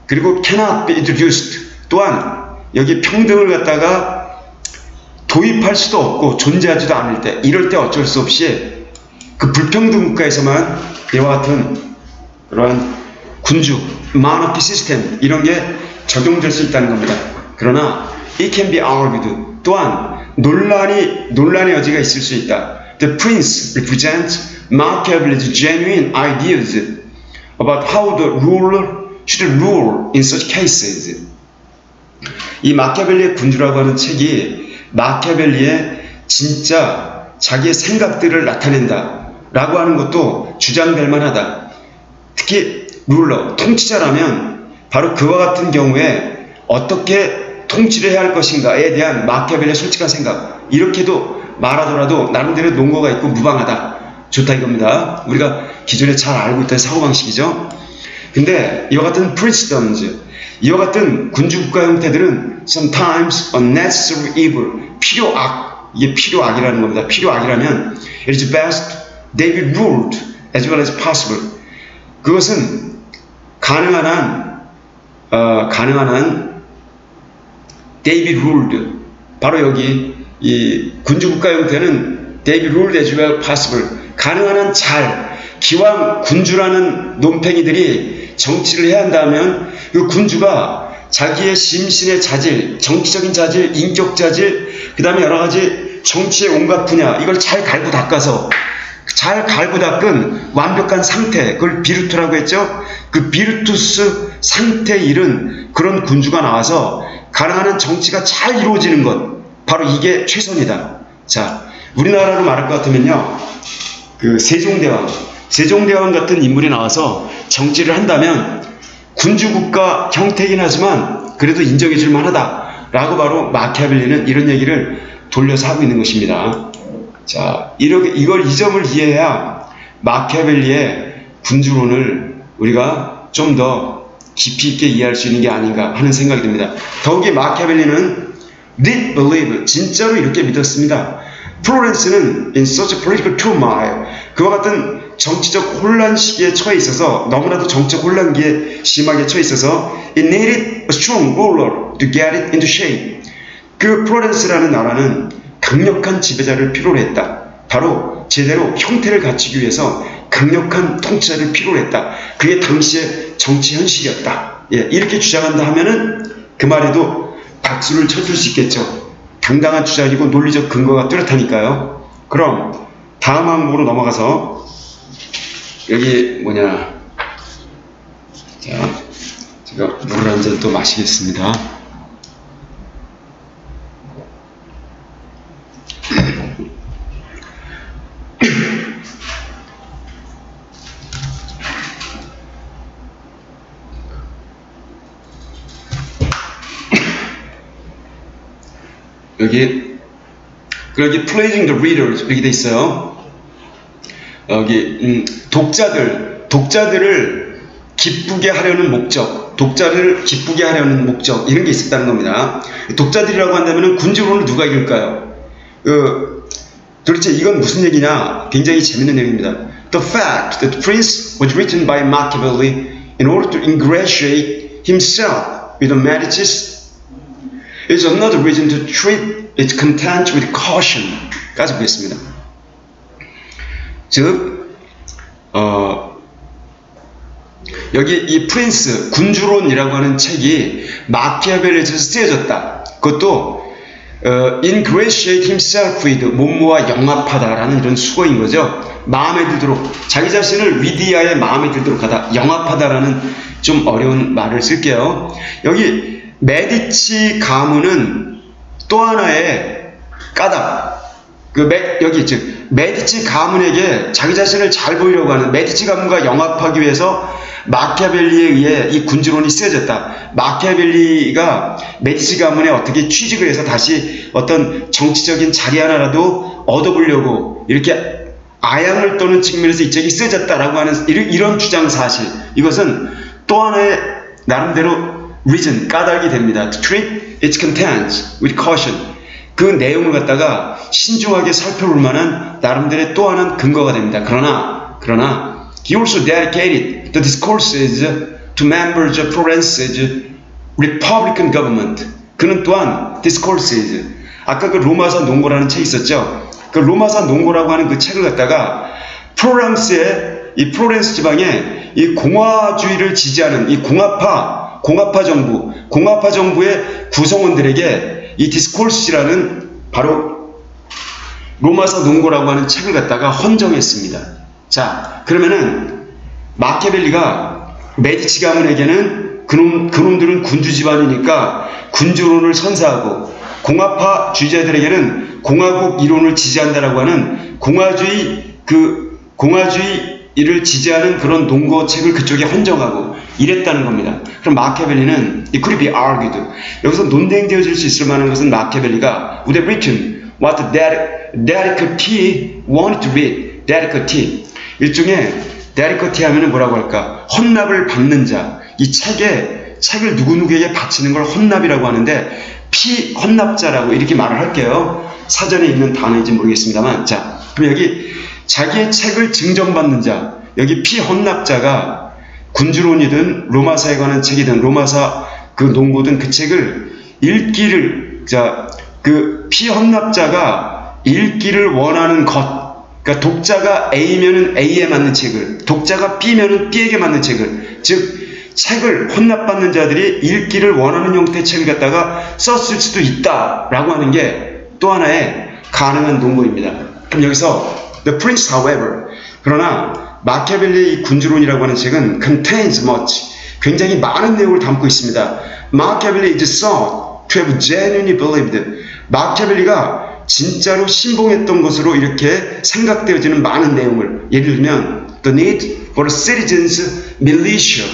그리고 cannot be introduced, 또한 여기 평등을 갖다가 도입할 수도 없고 존재하지도 않을 때, 이럴 때 어쩔 수 없이 그 불평등 국가에서만 이와 같은 그러한 군주, monarchy 시스템 이런 게 적용될 수 있다는 겁니다. 그러나 it can be argued, 또한 논란의 여지가 있을 수 있다. The prince represents Machiavelli's genuine ideas about how the ruler should rule in such cases. 이 마키아벨리의 군주라고 하는 책이 마키아벨리의 진짜 자기의 생각들을 나타낸다 라고 하는 것도 주장될 만하다. 특히 룰러, 통치자라면 바로 그와 같은 경우에 어떻게 통치를 해야 할 것인가에 대한 마키아벨리의 솔직한 생각, 이렇게도 말하더라도 나름대로 논거가 있고 무방하다, 좋다 이겁니다. 우리가 기존에 잘 알고 있던 사고방식이죠. 근데 이와 같은 principles, 이와 같은 군주국가 형태들은 sometimes unnecessary evil, 필요악, 이게 필요악이라는 겁니다. 필요악이라면 it is best they be ruled as well as possible. 그것은 가능한 한 they be ruled, 바로 여기 이 군주국가 형태는 they be ruled as well as possible, 가능한 한 잘, 기왕 군주라는 논팽이들이 정치를 해야 한다면 그 군주가 자기의 심신의 자질, 정치적인 자질, 인격 자질, 그 다음에 여러가지 정치의 온갖 분야, 이걸 잘 갈고 닦아서, 잘 갈고 닦은 완벽한 상태, 그걸 비르투라고 했죠. 그 비르투스 상태에 이른 그런 군주가 나와서 가능한 한 정치가 잘 이루어지는 것, 바로 이게 최선이다. 자, 우리나라로 말할 것 같으면요, 그 세종대왕 같은 인물이 나와서 정치를 한다면 군주국가 형태이긴 하지만 그래도 인정해 줄 만하다 라고 바로 마키아벨리는 이런 얘기를 돌려서 하고 있는 것입니다. 자, 이걸 이 점을 이해해야 마키아벨리의 군주론을 우리가 좀 더 깊이 있게 이해할 수 있는 게 아닌가 하는 생각이 듭니다. 더욱이 마키아벨리는 did believe, 진짜로 이렇게 믿었습니다. 플로렌스는 in such a political turmoil, 그와 같은 정치적 혼란 시기에 처해 있어서, 너무나도 정치적 혼란기에 심하게 처해 있어서 it needed a strong ruler to get it into shape. 그 플로렌스라는 나라는 강력한 지배자를 필요로 했다. 바로 제대로 형태를 갖추기 위해서 강력한 통치자를 필요로 했다. 그게 당시의 정치 현실이었다. 예, 이렇게 주장한다 하면은 그 말에도 박수를 쳐줄 수 있겠죠. 당당한 주장이고 논리적 근거가 뚜렷하니까요. 그럼 다음 항목으로 넘어가서 여기 자, 제가 물을 한 잔 또 마시겠습니다. 여기 pleasing the readers 이렇게 돼 있어요. 여기 독자들을 기쁘게 하려는 목적, 독자를 기쁘게 하려는 목적, 이런 게 있었다는 겁니다. 독자들이라고 한다면 군주론을 누가 이길까요? 도대체 이건 무슨 얘기냐? 굉장히 재밌는 얘기입니다. The fact that Prince was written by Machiavelli in order to ingratiate himself with the Medicis is another reason to treat its content with caution. 까지 보겠습니다. 즉, 여기 이 프린스, 군주론이라고 하는 책이 마키아벨리에서 쓰여졌다. 그것도 ingratiate himself with, 몸모와 영합하다라는 이런 수거인 거죠. 마음에 들도록, 자기 자신을 위디아의 마음에 들도록 하다, 영합하다라는 좀 어려운 말을 쓸게요. 여기 메디치 가문은 또 하나의 까닭, 여기 즉 메디치 가문에게 자기 자신을 잘 보이려고 하는, 메디치 가문과 영합하기 위해서 마키아벨리에 의해 이 군주론이 쓰여졌다. 마키아벨리가 메디치 가문에 어떻게 취직을 해서 다시 어떤 정치적인 자리 하나라도 얻어보려고 이렇게 아양을 떠는 측면에서 이 책이 쓰여졌다라고 하는 이런 주장 사실, 이것은 또 하나의 나름대로 reason, 까닭이 됩니다. To treat its contents with caution. 그 내용을 갖다가 신중하게 살펴볼 만한 나름대로의 또 하나의 근거가 됩니다. 그러나 he also dedicated the discourses to members of Florence's Republican government. 그는 또한 discourses, 아까 그 로마사 논고라는 책이 있었죠. 그 로마사 논고라고 하는 그 책을 갖다가 프랑스의 이 플로렌스 지방의 이 공화주의를 지지하는 이 공화파 정부의 구성원들에게 이 디스코스라는 바로 로마사 논고라고 하는 책을 갖다가 헌정했습니다. 자, 그러면은 마키아벨리가 메디치 가문에게는 그놈들은 군주 집안이니까 군주론을 선사하고, 공화파 주의자들에게는 공화국 이론을 지지한다라고 하는 공화주의를 지지하는 그런 논거 책을 그쪽에 헌정하고 이랬다는 겁니다. 그럼 마키아벨리는 it could be argued. 여기서 논쟁되어질 수 있을 만한 것은 마키아벨리가 would have written what Derek T wanted to read. Derek T. 일종의 Derek T 하면은 뭐라고 할까? 헌납을 받는 자. 이 책을 누구누구에게 바치는 걸 헌납이라고 하는데 피헌납자라고 이렇게 말을 할게요. 사전에 있는 단어인지 모르겠습니다만. 자, 그럼 여기 자기의 책을 증정받는 자, 여기 피헌납자가 군주론이든 로마사에 관한 책이든 로마사 그 논고든 그 책을 읽기를, 자, 그 피헌납자가 읽기를 원하는 것, 그러니까 독자가 A면은 A에 맞는 책을, 독자가 B면은 B에게 맞는 책을, 즉 책을 헌납받는 자들이 읽기를 원하는 형태의 책을 갖다가 썼을 수도 있다라고 하는 게 또 하나의 가능한 논거입니다. 그럼 여기서 The Prince, however, 그러나 마키아벨리의 이 군주론이라고 하는 책은 contains much, 굉장히 많은 내용을 담고 있습니다. Machiavelli is thought to have genuinely believed. 마키아벨리가 진짜로 신봉했던 것으로 이렇게 생각되어지는 많은 내용을, 예를 들면 the need for citizens militia,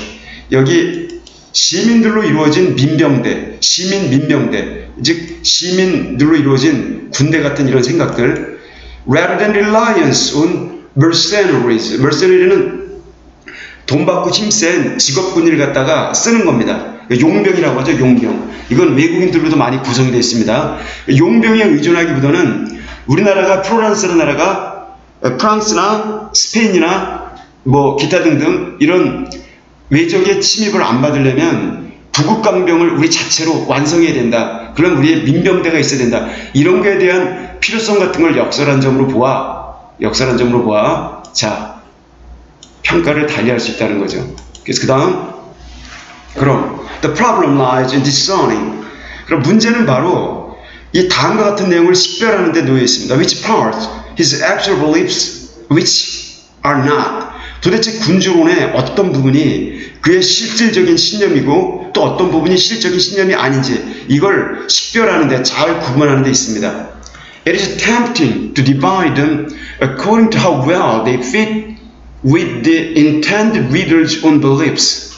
여기 시민들로 이루어진 민병대, 시민 민병대, 즉 시민들로 이루어진 군대 같은 이런 생각들, rather than reliance on mercenaries. mercenary는 돈 받고 힘센 직업군인을 갖다가 쓰는 겁니다. 용병이라고 하죠. 용병. 이건 외국인들로도 많이 구성이 되어 있습니다. 용병에 의존하기보다는 우리나라가 프로란스라는 나라가 프랑스나 스페인이나 뭐 기타 등등 이런 외적의 침입을 안 받으려면 부국강병을 우리 자체로 완성해야 된다. 그럼 우리의 민병대가 있어야 된다. 이런 거에 대한 필요성 같은 걸 역설안점으로 보아. 자, 평가를 달리할 수 있다는 거죠. 그래서 그 다음, 그럼 the problem lies in discerning. 그럼 문제는 바로 이 다음과 같은 내용을 식별하는 데 놓여 있습니다. Which parts his actual beliefs, which are not. 도대체 군주론의 어떤 부분이 그의 실질적인 신념이고 또 어떤 부분이 실질적인 신념이 아닌지 이걸 식별하는 데, 잘 구분하는 데 있습니다. It is tempting to divide them according to how well they fit with the intended reader's own beliefs.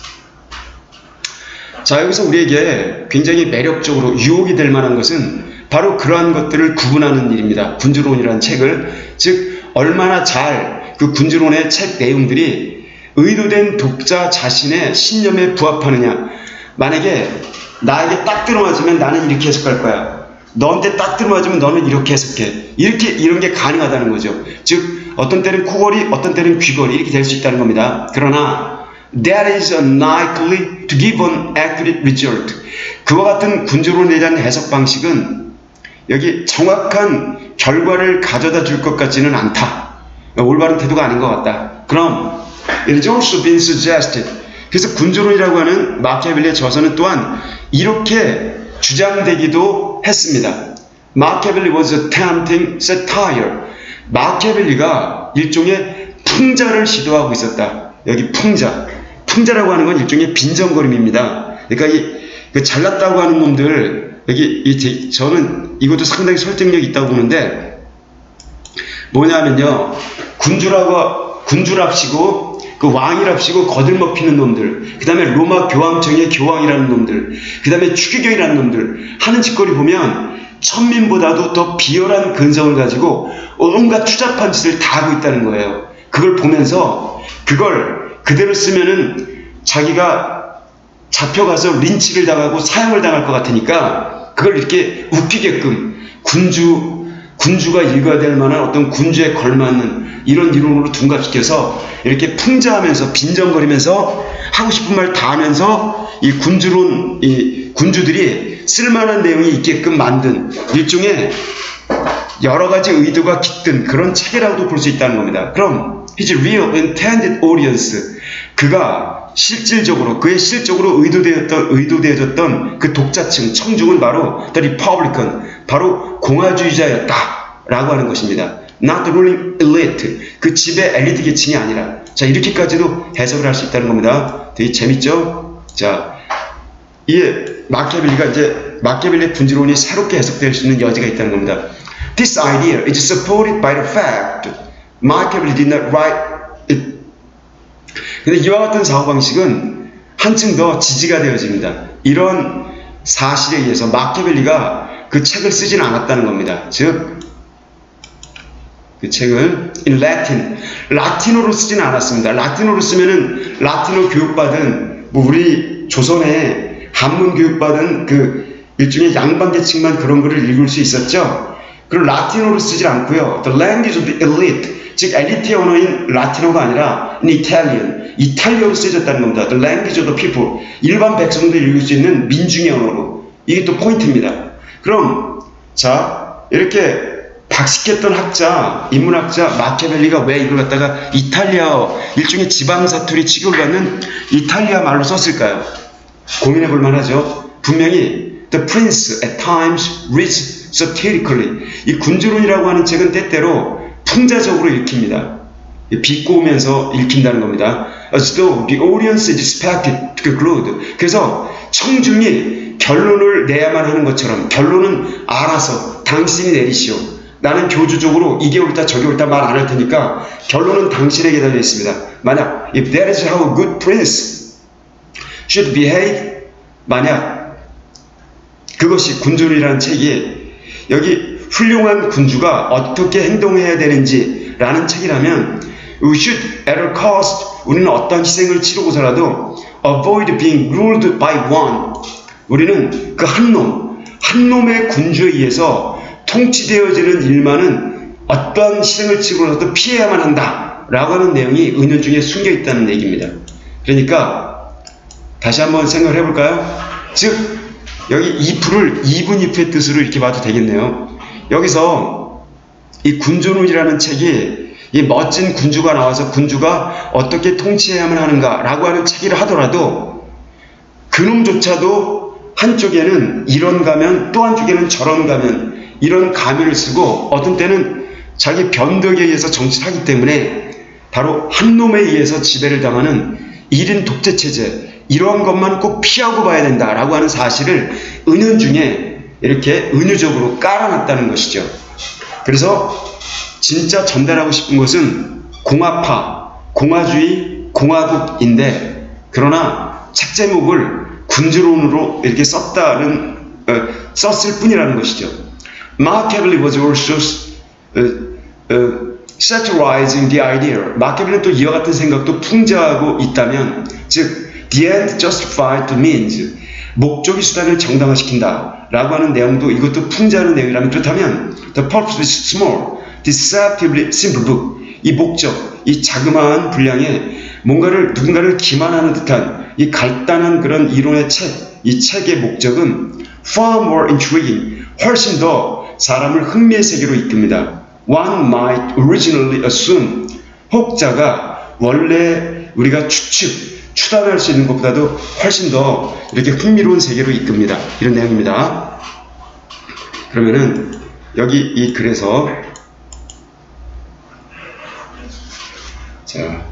자, 여기서 우리에게 굉장히 매력적으로 유혹이 될 만한 것은 바로 그러한 것들을 구분하는 일입니다. 군주론이라는 책을, 즉 얼마나 잘 그 군주론의 책 내용들이 의도된 독자 자신의 신념에 부합하느냐. 만약에 나에게 딱 들어맞으면 나는 이렇게 해석할 거야. 너한테 딱 들어맞으면 너는 이렇게 해석해. 이런 게 가능하다는 거죠. 즉 어떤 때는 코걸이, 어떤 때는 귀걸이 이렇게 될 수 있다는 겁니다. 그러나 that is unlikely to give an accurate result. 그와 같은 군주론에 대한 해석 방식은 여기 정확한 결과를 가져다 줄 것 같지는 않다. 올바른 태도가 아닌 것 같다. 그럼 it has also been suggested. 그래서 군주론이라고 하는 마키아벨리의 저서는 또한 이렇게 주장되기도 했습니다. Machiavelli was attempting satire. 마키아벨리가 일종의 풍자를 시도하고 있었다. 여기 풍자라고 하는 건 일종의 빈정거림입니다. 그러니까 그 잘났다고 하는 놈들, 저는 이것도 상당히 설득력이 있다고 보는데, 뭐냐면요, 군주랍시고 그 왕이랍시고 거들먹히는 놈들, 그 다음에 로마 교황청의 교황이라는 놈들, 그 다음에 추기경이라는 놈들 하는 짓거리 보면 천민보다도 더 비열한 근성을 가지고 온갖 추잡한 짓을 다 하고 있다는 거예요. 그걸 보면서 그걸 그대로 쓰면은 자기가 잡혀가서 린치를 당하고 사형을 당할 것 같으니까 그걸 이렇게 웃기게끔 군주가 읽어야 될 만한 어떤 군주에 걸맞는 이런 이론으로 둔갑시켜서 이렇게 풍자하면서 빈정거리면서 하고 싶은 말 다 하면서 이 군주들이 쓸만한 내용이 있게끔 만든 일종의 여러 가지 의도가 깃든 그런 책이라고도 볼 수 있다는 겁니다. 그럼 his real intended audience, 그가 실질적으로 그의 실적으로 의도되어졌던 그 독자층 청중은 바로 the Republican, 바로 공화주의자였다라고 하는 것입니다. Not the ruling elite, 그 집의 엘리트 계층이 아니라. 자, 이렇게까지도 해석을 할 수 있다는 겁니다. 되게 재밌죠? 자, 이게 마키아벨리가 이제 마키아벨리의 군주론이 새롭게 해석될 수 있는 여지가 있다는 겁니다. This idea is supported by the fact Machiavelli did not write it. 근데 이와 같은 사고방식은 한층 더 지지가 되어집니다. 이런 사실에 의해서 마키아벨리가 그 책을 쓰지는 않았다는 겁니다. 즉, 그 책을 in Latin, 라틴어로 쓰지는 않았습니다. 라틴어로 쓰면은 라틴어 교육받은 우리 조선에 한문 교육받은 그 일종의 양반계층만 그런 글을 읽을 수 있었죠. 그럼 라틴어로 쓰지 않고요. The language of the elite, 즉 엘리트의 언어인 라틴어가 아니라 in Italian, 이탈리아로 쓰여졌다는 겁니다. The language of the people, 일반 백성들이 읽을 수 있는 민중의 언어로. 이게 또 포인트입니다. 그럼 자, 이렇게 박식했던 학자, 인문학자 마키아벨리가 왜 이걸 갖다가 이탈리아어, 일종의 지방사투리 취급을 받는 이탈리아 말로 썼을까요? 고민해 볼 만하죠. 분명히 The Prince at times reads satirically. 이 군주론이라고 하는 책은 때때로 풍자적으로 읽힙니다. 비꼬우면서 읽힌다는 겁니다. As though the audience is expected to conclude. 그래서 청중이 결론을 내야만 하는 것처럼 결론은 알아서 당신이 내리시오. 나는 교주적으로 이게 옳다 저게 옳다 말 안 할 테니까 결론은 당신에게 달려 있습니다. 만약 if that is how a good prince should behave, 만약 그것이 군주론이라는 책이 여기 훌륭한 군주가 어떻게 행동해야 되는지 라는 책이라면 we should at all cost, 우리는 어떤 희생을 치르고서라도 avoid being ruled by one, 우리는 그 한 놈의 군주에 의해서 통치되어지는 일만은 어떠한 희생을 치고라도 피해야만 한다 라고 하는 내용이 은연 중에 숨겨 있다는 얘기입니다. 그러니까 다시 한번 생각을 해볼까요? 즉 여기 if를 2분 if의 뜻으로 이렇게 봐도 되겠네요. 여기서 이 군주론이라는 책이 이 멋진 군주가 나와서 군주가 어떻게 통치해야만 하는가 라고 하는 책이라 하더라도 그놈조차도 한쪽에는 이런 가면 또 한쪽에는 저런 가면 이런 가면을 쓰고 어떤 때는 자기 변덕에 의해서 정치를 하기 때문에 바로 한 놈에 의해서 지배를 당하는 1인 독재체제, 이러한 것만 꼭 피하고 봐야 된다라고 하는 사실을 은연중에 이렇게 은유적으로 깔아놨다는 것이죠. 그래서 진짜 전달하고 싶은 것은 공화파, 공화주의, 공화국인데 그러나 책 제목을 군주론으로 이렇게 썼을 뿐이라는 것이죠. Machiavelli was also satirizing the idea. 마키아벨리는 또 이와 같은 생각도 풍자하고 있다면, 즉 the end justified the means, 목적이 수단을 정당화시킨다 라고 하는 내용도 이것도 풍자하는 내용이라면, 그렇다면 the purpose is small, deceptively simple book, 이 목적, 이 자그마한 분량에 누군가를 기만하는 듯한 이 간단한 그런 이론의 책, 이 책의 목적은 far more intriguing, 훨씬 더 사람을 흥미의 세계로 이끕니다. One might originally assume, 혹자가 원래 우리가 추단할 수 있는 것보다도 훨씬 더 이렇게 흥미로운 세계로 이끕니다. 이런 내용입니다. 그러면은 여기 이 글에서 자,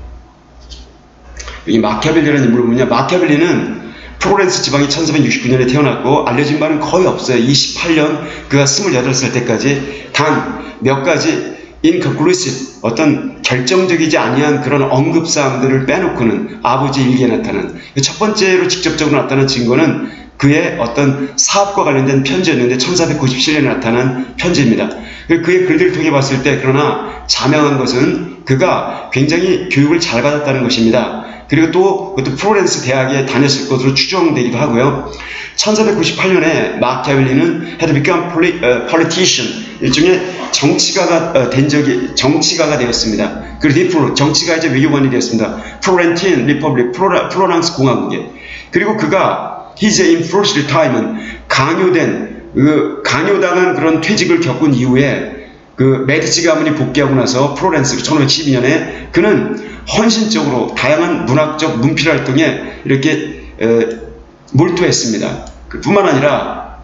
여기 마키아벨리라는 인물을 보냐? 마키아벨리는 프로렌스 지방이 1469년에 태어났고 알려진 바는 거의 없어요. 28년 그가 28살 때까지 단 몇 가지 inconclusive, 어떤 결정적이지 아니한 그런 언급사항들을 빼놓고는 아버지 일기에 나타난, 첫 번째로 직접적으로 나타난 증거는 그의 어떤 사업과 관련된 편지였는데 1497년에 나타난 편지입니다. 그의 글들을 통해 봤을 때 그러나 자명한 것은 그가 굉장히 교육을 잘 받았다는 것입니다. 그리고 또 그것도 플로렌스 대학에 다녔을 것으로 추정되기도 하고요. 1498년에 마키아벨리는 had become politician, 일종의 정치가가 되었습니다. 그리고 뒤로 정치가 이제 외교관이 되었습니다. 플로렌틴 리퍼블릭, 프로랑스 공화국에. 그리고 그가 his enforced retirement, 강요당한 그런 퇴직을 겪은 이후에 그 메디치 가문이 복귀하고 나서 플로렌스 1512년에 그는 헌신적으로 다양한 문학적 문필 활동에 이렇게 몰두했습니다. 뿐만 아니라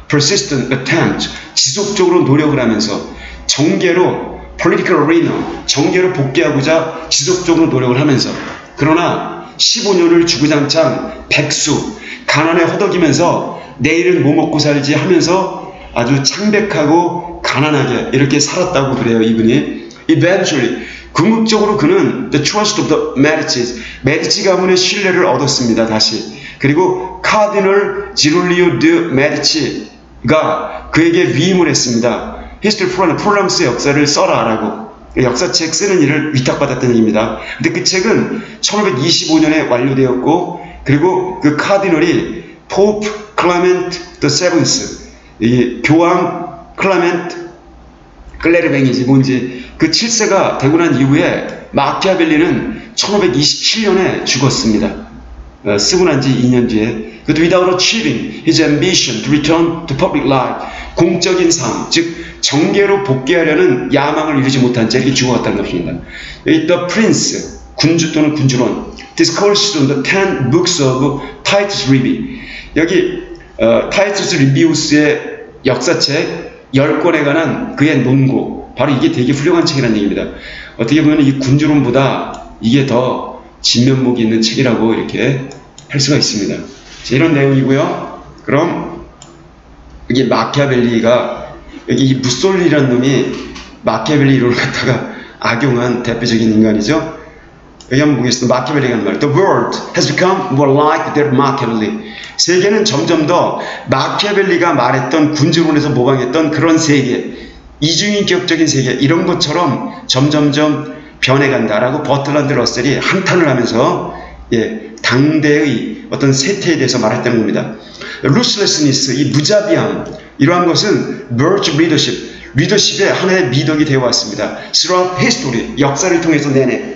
persistent attempt, 지속적으로 노력을 하면서 정계로 political arena, 정계로 복귀하고자 지속적으로 노력을 하면서, 그러나 15년을 주구장창 백수, 가난에 허덕이면서 내일은 뭐 먹고 살지 하면서 아주 창백하고 가난하게 이렇게 살았다고 그래요, 이분이. Eventually, 궁극적으로 그는 the trust of the 메디치 가문의 신뢰를 얻었습니다, 다시. 그리고 카디널 지룰리오 드 메디치가 그에게 위임을 했습니다. 히스토리 프로람스의 역사를 써라라고. 역사책 쓰는 일을 위탁받았던 얘기입니다. 근데 그 책은 1525년에 완료되었고, 그리고 그 카디널이 포프 클라멘트 더 세븐스, 이 교황 클라멘트 클레르뱅이지 뭔지 그 7세가 되고 난 이후에 마키아벨리는 1527년에 죽었습니다. 쓰고 난 지 2년 뒤에. 그것도 without achieving his ambition to return to public life, 공적인 삶, 즉 정계로 복귀하려는 야망을 이루지 못한 채 이렇게 죽어갔다는 것입니다. 여기 The Prince, 군주 또는 군주론, Discourses on the 10 Books of Titus Livy. 여기 타이투스 리비우스의 역사책 10권에 관한 그의 논고, 바로 이게 되게 훌륭한 책이라는 얘기입니다. 어떻게 보면 이 군주론보다 이게 더 진면목이 있는 책이라고 이렇게 할 수가 있습니다. 자, 이런 내용이고요. 그럼 여기 마키아벨리가, 여기 이 무솔리라는 놈이 마키아벨리 이론을 갖다가 악용한 대표적인 인간이죠. 여기 한번 보겠습니다. 마키아벨리가 하는 말. The world has become more like that of Machiavelli. 세계는 점점 더 마키아벨리가 말했던 군주론에서 모방했던 그런 세계, 이중인격적인 세계, 이런 것처럼 점점점 변해간다라고 버틀란드 러셀이 한탄을 하면서 당대의 어떤 세태에 대해서 말했다는 겁니다. 루슬레스니스, 이 무자비함, 이러한 것은 virtue leadership, 리더십의 하나의 미덕이 되어 왔습니다. throughout history, 역사를 통해서 내내.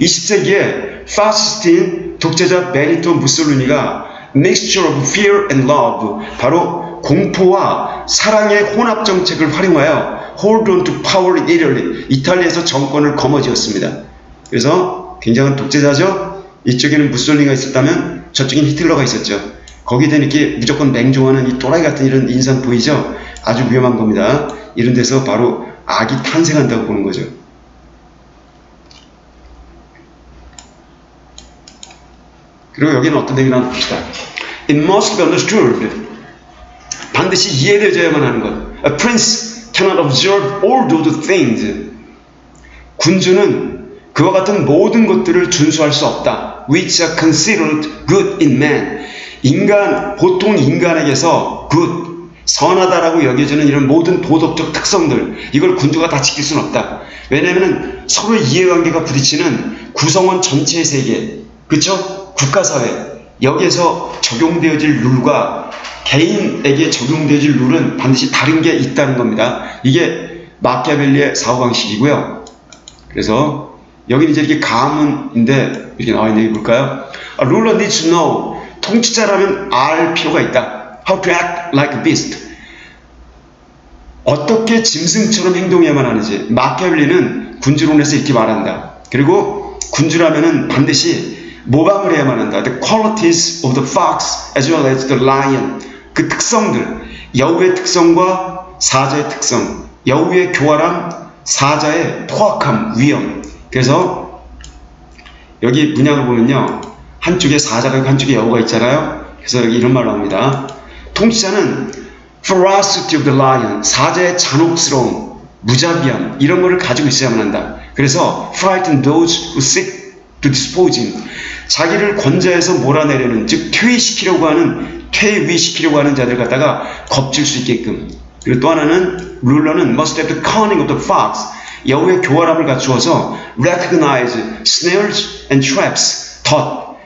20세기에 파시스트인 독재자 베니토 무솔리니가 mixture of fear and love, 바로 공포와 사랑의 혼합 정책을 활용하여 hold on to power in Italy, 이탈리아에서 정권을 거머쥐었습니다. 그래서 굉장한 독재자죠. 이쪽에는 무솔리니가 있었다면 저쪽엔 히틀러가 있었죠. 거기에 대한 이렇게 무조건 맹종하는 이 또라이 같은 이런 인상 보이죠? 아주 위험한 겁니다. 이런 데서 바로 악이 탄생한다고 보는 거죠. 그리고 여기는 어떤 내용이 나오나 봅시다. It must be understood. 반드시 이해되어야만 하는 것. A prince cannot observe all those things. 군주는 그와 같은 모든 것들을 준수할 수 없다. Which are considered good in man. 보통 인간에게서 good, 선하다라고 여겨지는 이런 모든 도덕적 특성들, 이걸 군주가 다 지킬 수는 없다. 왜냐하면 서로의 이해관계가 부딪히는 구성원 전체의 세계, 그쵸? 국가사회, 여기에서 적용되어질 룰과 개인에게 적용되어질 룰은 반드시 다른 게 있다는 겁니다. 이게 마키아벨리의 사고방식이고요. 그래서 여기는 이제 이렇게 가문인데 이렇게 나와 있는 게 볼까요? A ruler needs to know. 통치자라면 알 필요가 있다. How to act like a beast. 어떻게 짐승처럼 행동해야만 하는지. 마키아벨리는 군주론에서 이렇게 말한다. 그리고 군주라면은 반드시 모방을 해야만 한다. The qualities of the fox as well as the lion. 그 특성들, 여우의 특성과 사자의 특성, 여우의 교활함, 사자의 포악함, 위험. 그래서 여기 문양을 보면요, 한쪽에 사자가 있고 한쪽에 여우가 있잖아요. 그래서 여기 이런 말 나옵니다. 통치자는 ferocity of the lion, 사자의 잔혹스러움, 무자비함, 이런 거를 가지고 있어야만 한다. 그래서 frighten those who seek to dispose him, 자기를 권좌에서 몰아내려는, 즉 퇴위시키려고 하는 자들 갖다가 겁질 수 있게끔. 그리고 또 하나는 룰러는 must have the cunning of the fox, 여우의 교활함을 갖추어서 recognize snares and traps,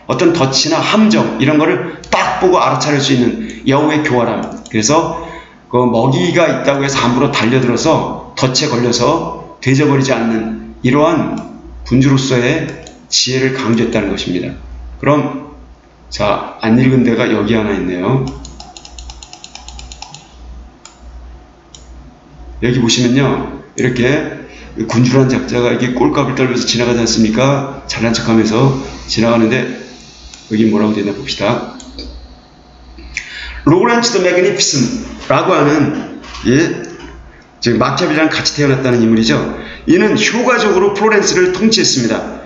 어떤 덫이나 함정, 이런 거를 딱 보고 알아차릴 수 있는 여우의 교활함. 그래서 그 먹이가 있다고 해서 함부로 달려들어서 덫에 걸려서 되져버리지 않는 이러한 군주로서의 지혜를 강조했다는 것입니다. 그럼 자, 안 읽은 데가 여기 하나 있네요. 여기 보시면요, 이렇게 군주란 작자가 이렇게 꼴값을 떨면서 지나가지 않습니까? 잘난 척하면서 지나가는데 여기 뭐라고 되나 봅시다. 로렌츠 더 매그니피센트라고 하는 지금 마키아벨리랑 같이 태어났다는 인물이죠. 이는 효과적으로 플로렌스를 통치했습니다.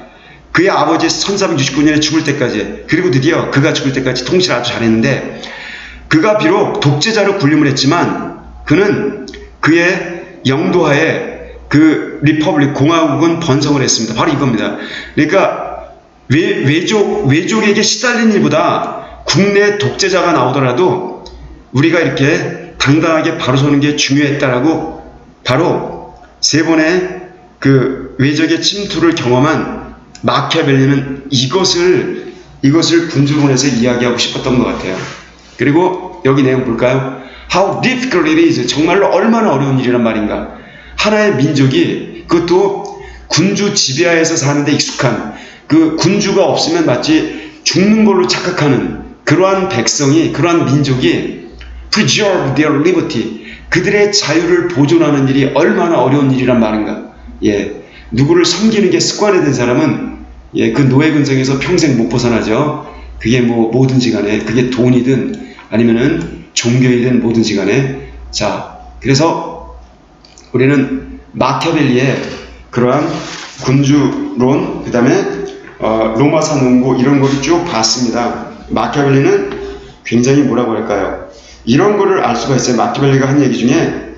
그의 아버지 1469년에 죽을 때까지, 그리고 드디어 그가 죽을 때까지 통치를 아주 잘했는데, 그가 비록 독재자로 군림을 했지만 그는 그의 영도하에 그 리퍼블릭 공화국은 번성을 했습니다. 바로 이겁니다. 그러니까 외족에게 시달린 일보다 국내 독재자가 나오더라도 우리가 이렇게 당당하게 바로 서는 게 중요했다라고, 바로 세 번의 그 외적의 침투를 경험한 마키아벨리는 이것을 군주론에서 이야기하고 싶었던 것 같아요. 그리고 여기 내용 볼까요? How difficult it is. 정말로 얼마나 어려운 일이란 말인가. 하나의 민족이, 그것도 군주 지배하에서 사는데 익숙한, 그 군주가 없으면 마치 죽는 걸로 착각하는 그러한 백성이, 그러한 민족이 preserve their liberty, 그들의 자유를 보존하는 일이 얼마나 어려운 일이란 말인가. 예, 누구를 섬기는 게 습관화된 사람은 그 노예 근성에서 평생 못 벗어나죠. 그게 뭐 뭐든지 간에, 그게 돈이든 아니면은 종교이든 뭐든지 간에. 자, 그래서 우리는 마키아벨리의 그러한 군주론, 그 다음에 로마사 농고 이런 거를 쭉 봤습니다. 마키아벨리는 굉장히 뭐라고 할까요? 이런 거를 알 수가 있어요. 마키아벨리가 한 얘기 중에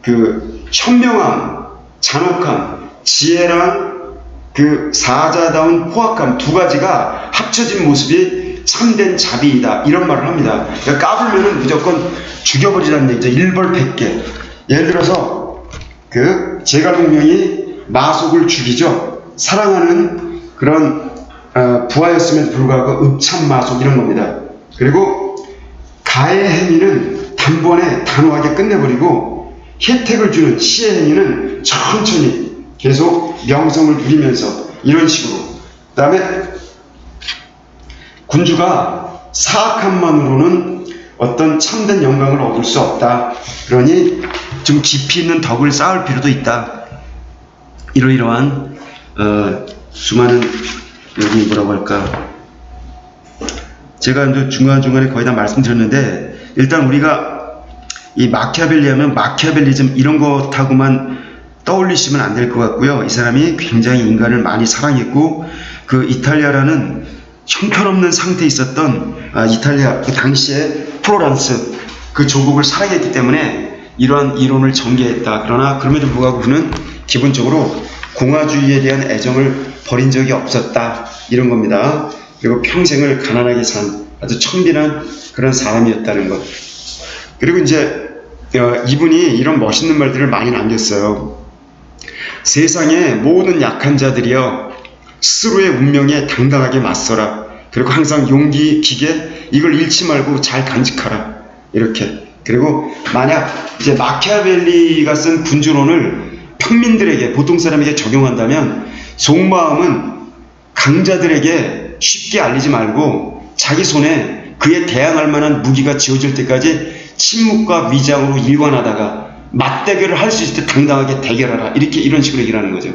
그 현명함, 잔혹함, 지혜랑 그 사자다운 포악함 두 가지가 합쳐진 모습이 참된 자비이다, 이런 말을 합니다. 그러니까 까불면은 무조건 죽여버리라는 얘기죠. 일벌백계. 예를 들어서 그 제갈공명이 마속을 죽이죠. 사랑하는 그런 부하였음에도 불구하고 읍참마속 이런 겁니다. 그리고 가의 행위는 단번에 단호하게 끝내버리고 혜택을 주는 시의 행위는 천천히 계속 명성을 누리면서 이런 식으로. 그 다음에 군주가 사악함만으로는 어떤 참된 영광을 얻을 수 없다. 그러니 좀 깊이 있는 덕을 쌓을 필요도 있다. 이러이러한 수많은, 여기 뭐라고 할까, 제가 이제 중간중간에 거의 다 말씀드렸는데, 일단 우리가 이 마키아벨리 하면 마키아벨리즘 이런 것하고만 떠올리시면 안 될 것 같고요. 이 사람이 굉장히 인간을 많이 사랑했고, 그 이탈리아라는 형편없는 상태에 있었던 이탈리아, 그 당시에 플로란스 그 조국을 사랑했기 때문에 이러한 이론을 전개했다. 그러나 그럼에도 불구하고 그는 기본적으로 공화주의에 대한 애정을 버린 적이 없었다, 이런 겁니다. 그리고 평생을 가난하게 산 아주 천빈한 그런 사람이었다는 것. 그리고 이제 이분이 이런 멋있는 말들을 많이 남겼어요. 세상의 모든 약한 자들이여 스스로의 운명에 당당하게 맞서라. 그리고 항상 용기, 기계 이걸 잃지 말고 잘 간직하라. 이렇게. 그리고 만약 이제 마키아벨리가 쓴 군주론을 평민들에게, 보통 사람에게 적용한다면 속마음은 강자들에게 쉽게 알리지 말고 자기 손에 그에 대항할 만한 무기가 쥐어질 때까지 침묵과 위장으로 일관하다가 맞대결을 할 수 있을 때 당당하게 대결하라. 이런 식으로 얘기를 하는 거죠.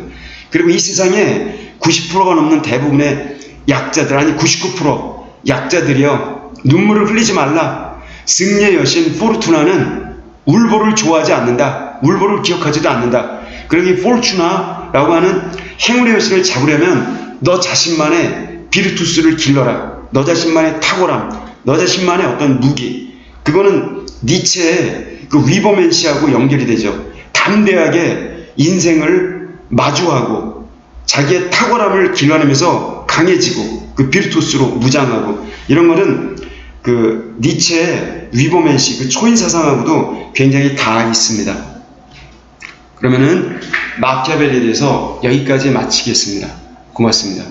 그리고 이 세상에 90%가 넘는 대부분의 약자들, 아니 99% 약자들이요, 눈물을 흘리지 말라. 승리의 여신 포르투나는 울보를 좋아하지 않는다. 울보를 기억하지도 않는다. 그러기 포르투나라고 하는 행운의 여신을 잡으려면 너 자신만의 비르투스를 길러라. 너 자신만의 탁월함, 너 자신만의 어떤 무기. 그거는 니체의 그 위버맨시하고 연결이 되죠. 담대하게 인생을 마주하고 자기의 탁월함을 길러내면서 강해지고 그 비르투스로 무장하고, 이런 것은 그 니체의 위버맨시, 그 초인 사상하고도 굉장히 다 있습니다. 그러면은 마키아벨리에 대해서 여기까지 마치겠습니다. 고맙습니다.